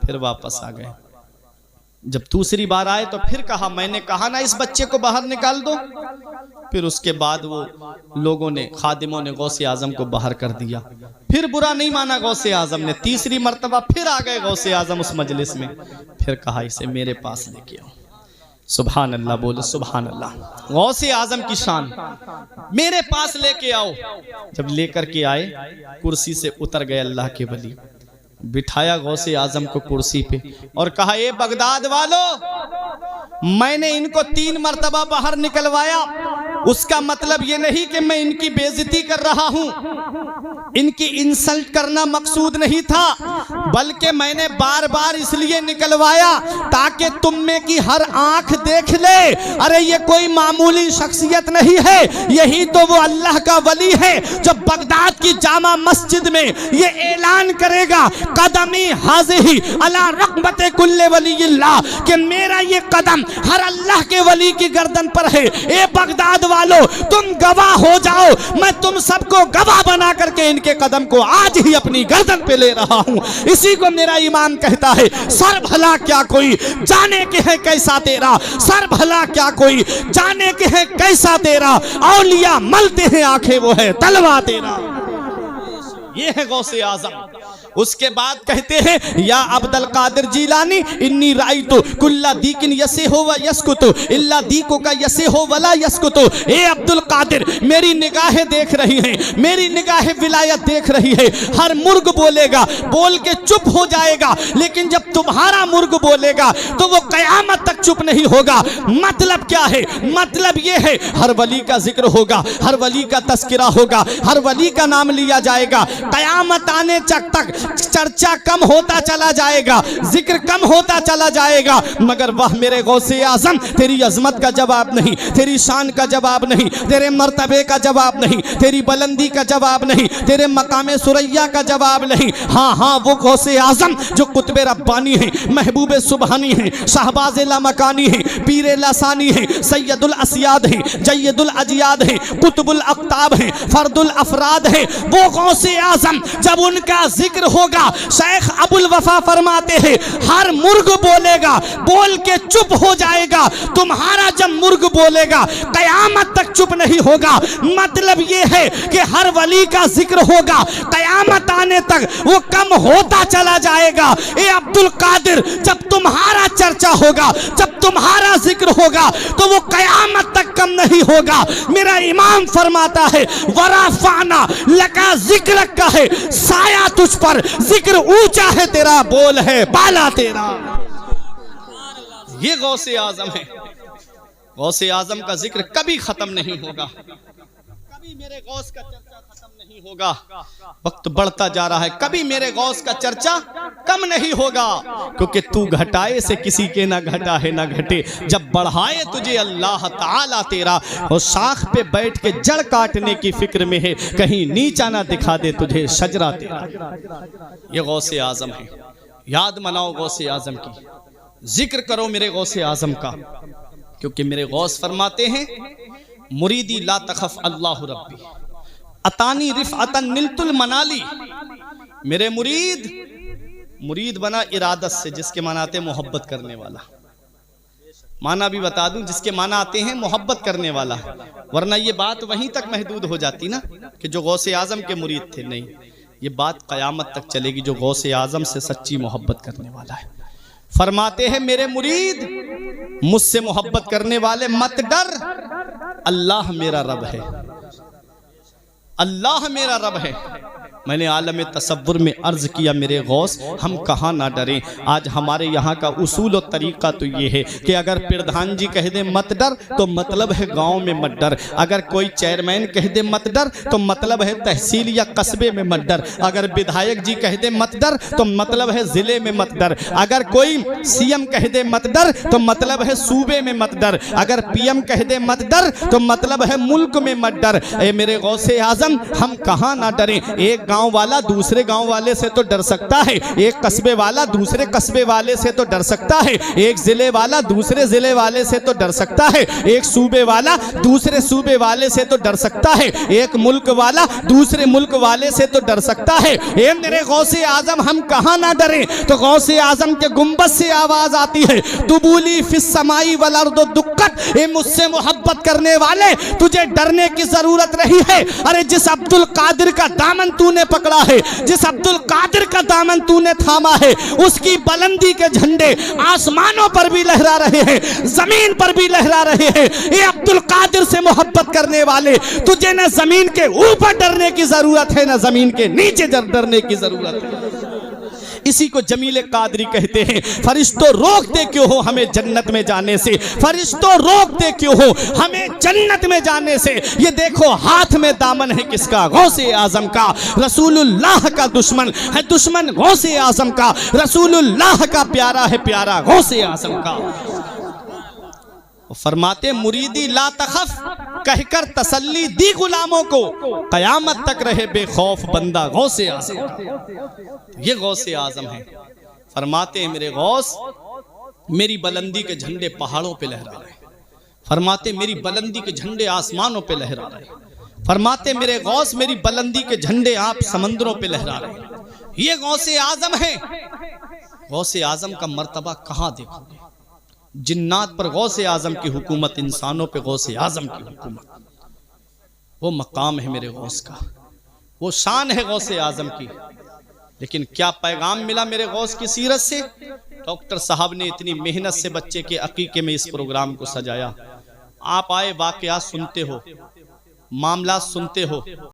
फिर वापस आ गए। जब दूसरी बार आए तो फिर कहा मैंने कहा ना इस बच्चे को बाहर निकाल दो। फिर उसके बाद वो लोगों ने, खादिमों ने गौसे आजम को बाहर कर दिया। फिर बुरा नहीं माना गौसे आजम ने, तीसरी मर्तबा फिर आ गए गौसे आजम उस मजलिस में, फिर कहा इसे मेरे पास लेके आओ। सुभान अल्लाह, बोलो सुभान अल्लाह। गौसे आजम की शान, मेरे पास लेके आओ। जब लेकर के आए, कुर्सी से उतर गए अल्लाह के वली, बिठाया गौसे आजम को कुर्सी पे और कहा ए बगदाद वालों, मैंने इनको 3 मर्तबा बाहर निकलवाया, उसका मतलब ये नहीं कि मैं इनकी बेइज्जती कर रहा हूं, इनकी इंसल्ट करना मकसूद नहीं था, बल्कि मैंने बार बार इसलिए निकलवाया ताकि तुम में की हर आंख देख ले, अरे ये कोई मामूली शख्सियत नहीं है, यही तो वो अल्लाह का वली है जो बगदाद की जामा मस्जिद में ये ऐलान करेगा कदमी हाज़िही अला रक़बते कुल्ले वलील्लाह, कि मेरा ये कदम हर अल्लाह के वली की गर्दन पर है। ए बगदाद वालों तुम गवाह हो जाओ, मैं तुम सबको गवाह बना करके इनके कदम को आज ही अपनी गर्दन पे ले रहा हूं। इसी को मेरा ईमान कहता है, सर भला क्या कोई जाने के है कैसा तेरा, सर भला क्या कोई जाने के है कैसा तेरा, औलिया मलते हैं आंखें वो है तलवा तेरा। ये है गौसे आजम। उसके बाद कहते हैं, या अब्दुल कादिर जीलानी इन्नी राइतु कुल्ला दीकिन यसे हो व यस्कुतु इल्ला दीको का यसे हो वला यस्कुतु। ए अब्दुल कादिर, मेरी निगाहें देख रही हैं, मेरी निगाहें विलायत देख रही है। हर मुर्ग बोलेगा, बोल के चुप हो जाएगा, लेकिन जब तुम्हारा मुर्ग बोलेगा तो वो कयामत तक चुप नहीं होगा। मतलब क्या है? मतलब ये है, हर वली का जिक्र होगा, हर वली का तस्किरा होगा, हर वली का नाम लिया जाएगा। कयामत आने तक चर्चा कम होता चला जाएगा, जिक्र कम होता चला जाएगा, मगर वह मेरे गौसे आजम तेरी अजमत का जवाब नहीं, तेरी शान का जवाब नहीं, तेरे मर्तबे का जवाब नहीं, तेरी बुलंदी का जवाब नहीं, तेरे मकामे सुरैया का जवाब नहीं। हाँ हाँ, वो गौसे आजम जो कुतबे रब्बानी है, महबूबे सुबहानी है, शहबाज लामकानी है, पीरे लासानी है, सैयदुल अस्याद है, जय्यदुल अजियाद है, कुतुबुल अक्ताब है, फर्दुल अफराद है। वो गौसे आजम जब उनका जिक्र होगा, शेख अबुल वफा फरमाते हैं, हर मुर्ग बोलेगा, बोल के चुप हो जाएगा। तुम्हारा जब मुर्ग बोलेगा कयामत तक चुप नहीं होगा। मतलब ये है कि हर वली का जिक्र होगा, कयामत आने तक वो कम होता चला जाएगा। ए अब्दुल कादिर, जब तुम्हारा चर्चा होगा, जब तुम्हारा जिक्र होगा, तो वो कयामत तक कम नहीं होगा। मेरा इमाम फरमाता है, वराफाना लका जिक्र का है, साया तुझ पर, जिक्र ऊंचा है तेरा, बोल है बाला तेरा। ये गौसे आजम है। गौसे आजम का जिक्र कभी खत्म नहीं होगा, कभी मेरे गौस का चर्चा खत्म नहीं होगा। वक्त बढ़ता जा रहा है, कभी मेरे गौस का चर्चा कम नहीं होगा, क्योंकि तू घटाए से किसी के ना घटा है ना घटे। जब बढ़ाए तुझे अल्लाह ताला तेरा, और शाख पे बैठ के जड़ काटने की फिक्र में है, कहीं नीचा ना दिखा दे तुझे शजरा तेरा। ये गौसे आजम है। याद मनाओ गौसे आजम की, जिक्र करो मेरे गौसे आजम का, क्योंकि मेरे गौस फरमाते हैं, मुरीदी ला तखफ अल्लाह रब्बी अतानी रिफ़अतन निलतुल मनाली। मेरे मुरीद बना इरादत से, जिसके माना आते हैं मोहब्बत करने वाला। माना भी बता दूं, जिसके माना आते हैं मोहब्बत करने वाला, वरना ये बात वहीं तक महदूद हो जाती ना कि जो गौसे आजम के मुरीद थे। नहीं, ये बात क़यामत तक चलेगी, जो गौसे आजम से सच्ची मोहब्बत करने वाला है। फरमाते हैं, मेरे मुरीद, मुझसे मोहब्बत करने वाले मत डर, अल्लाह मेरा रब है, अल्लाह मेरा रब है। मैंने आलम तसव्वुर में अर्ज किया, मेरे गौस हम कहाँ ना डरें। आज हमारे यहाँ का उसूल और तरीका तो ये है कि अगर प्रधान जी कह दे मत डर, तो मतलब है गांव में मत डर। अगर कोई चेयरमैन कह दे मत डर, तो मतलब है तहसील या कस्बे में मत डर। अगर विधायक जी कह दे मत डर, तो मतलब है जिले में मत डर। अगर कोई सीएम कह दे मत डर, तो मतलब है सूबे में मत डर। अगर पीएम कह दे मत डर, तो मतलब है मुल्क में मत डर। ए मेरे गौसे आजम, हम कहाँ ना डरें। एक गांव वाला दूसरे गांव वाले से तो डर सकता है, एक कस्बे वाला दूसरे कस्बे वाले से तो डर सकता है, एक जिले वाला दूसरे जिले वाले से तो डर सकता है, एक सूबे वाला दूसरे सूबे वाले से तो डर सकता है, एक मुल्क वाला दूसरे मुल्क वाले से तो डर सकता है। ए मेरे गौसे आजम, हम कहाँ ना डरें। तो गौसे आजम के गुंबद से आवाज आती है, तुबूली फिस समाई वल अर्दो दुक्कत। ए मुझसे मोहब्बत करने वाले, तुझे डरने की जरूरत रही है। अरे जिस अब्दुल कादिर का दामन तूने पकड़ा है, जिस अब्दुल कादिर का दामन तूने थामा है, उसकी बुलंदी के झंडे आसमानों पर भी लहरा रहे हैं, जमीन पर भी लहरा रहे हैं। ये अब्दुल कादिर से मोहब्बत करने वाले, तुझे न जमीन के ऊपर डरने की जरूरत है, न जमीन के नीचे डरने की जरूरत है। इसी को जमील कादरी कहते हैं, फरिश्तों रोकते क्यों हो हमें जन्नत में जाने से, फरिश्तों रोकते क्यों हो हमें जन्नत में जाने से। ये देखो हाथ में दामन है किसका, गौसे आजम का। रसूलुल्लाह का दुश्मन है दुश्मन गौसे आजम का, रसूलुल्लाह का प्यारा है प्यारा गौसे आजम का। फरमाते मुरीदी ला तखफ, कहकर तसल्ली दी गुलामों को, कयामत तक रहे बेखौफ बंदा गौसे आजम। ये गौसे आजम है। फरमाते हैं मेरे गौस, मेरी बुलंदी के झंडे पहाड़ों पे लहरा रहे। फरमाते मेरी बुलंदी के झंडे आसमानों पे लहरा रहे, फरमाते मेरे गौस मेरी बुलंदी के झंडे आप समंदरों पे लहरा रहे। ये गौसे आजम है। गौसे आजम का मर्तबा कहां देखोगे? जिन्नात पर गौसे आजम की हुकूमत, इंसानों पे गौसे आजम की हुकूमत। वो मकाम है मेरे गौस का, वो शान है गौसे आजम की। लेकिन क्या पैगाम मिला मेरे गौस की सीरत से? डॉक्टर साहब ने इतनी मेहनत से बच्चे के अकीके में इस प्रोग्राम को सजाया। आप आए, वाकयात सुनते हो, मामला सुनते हो,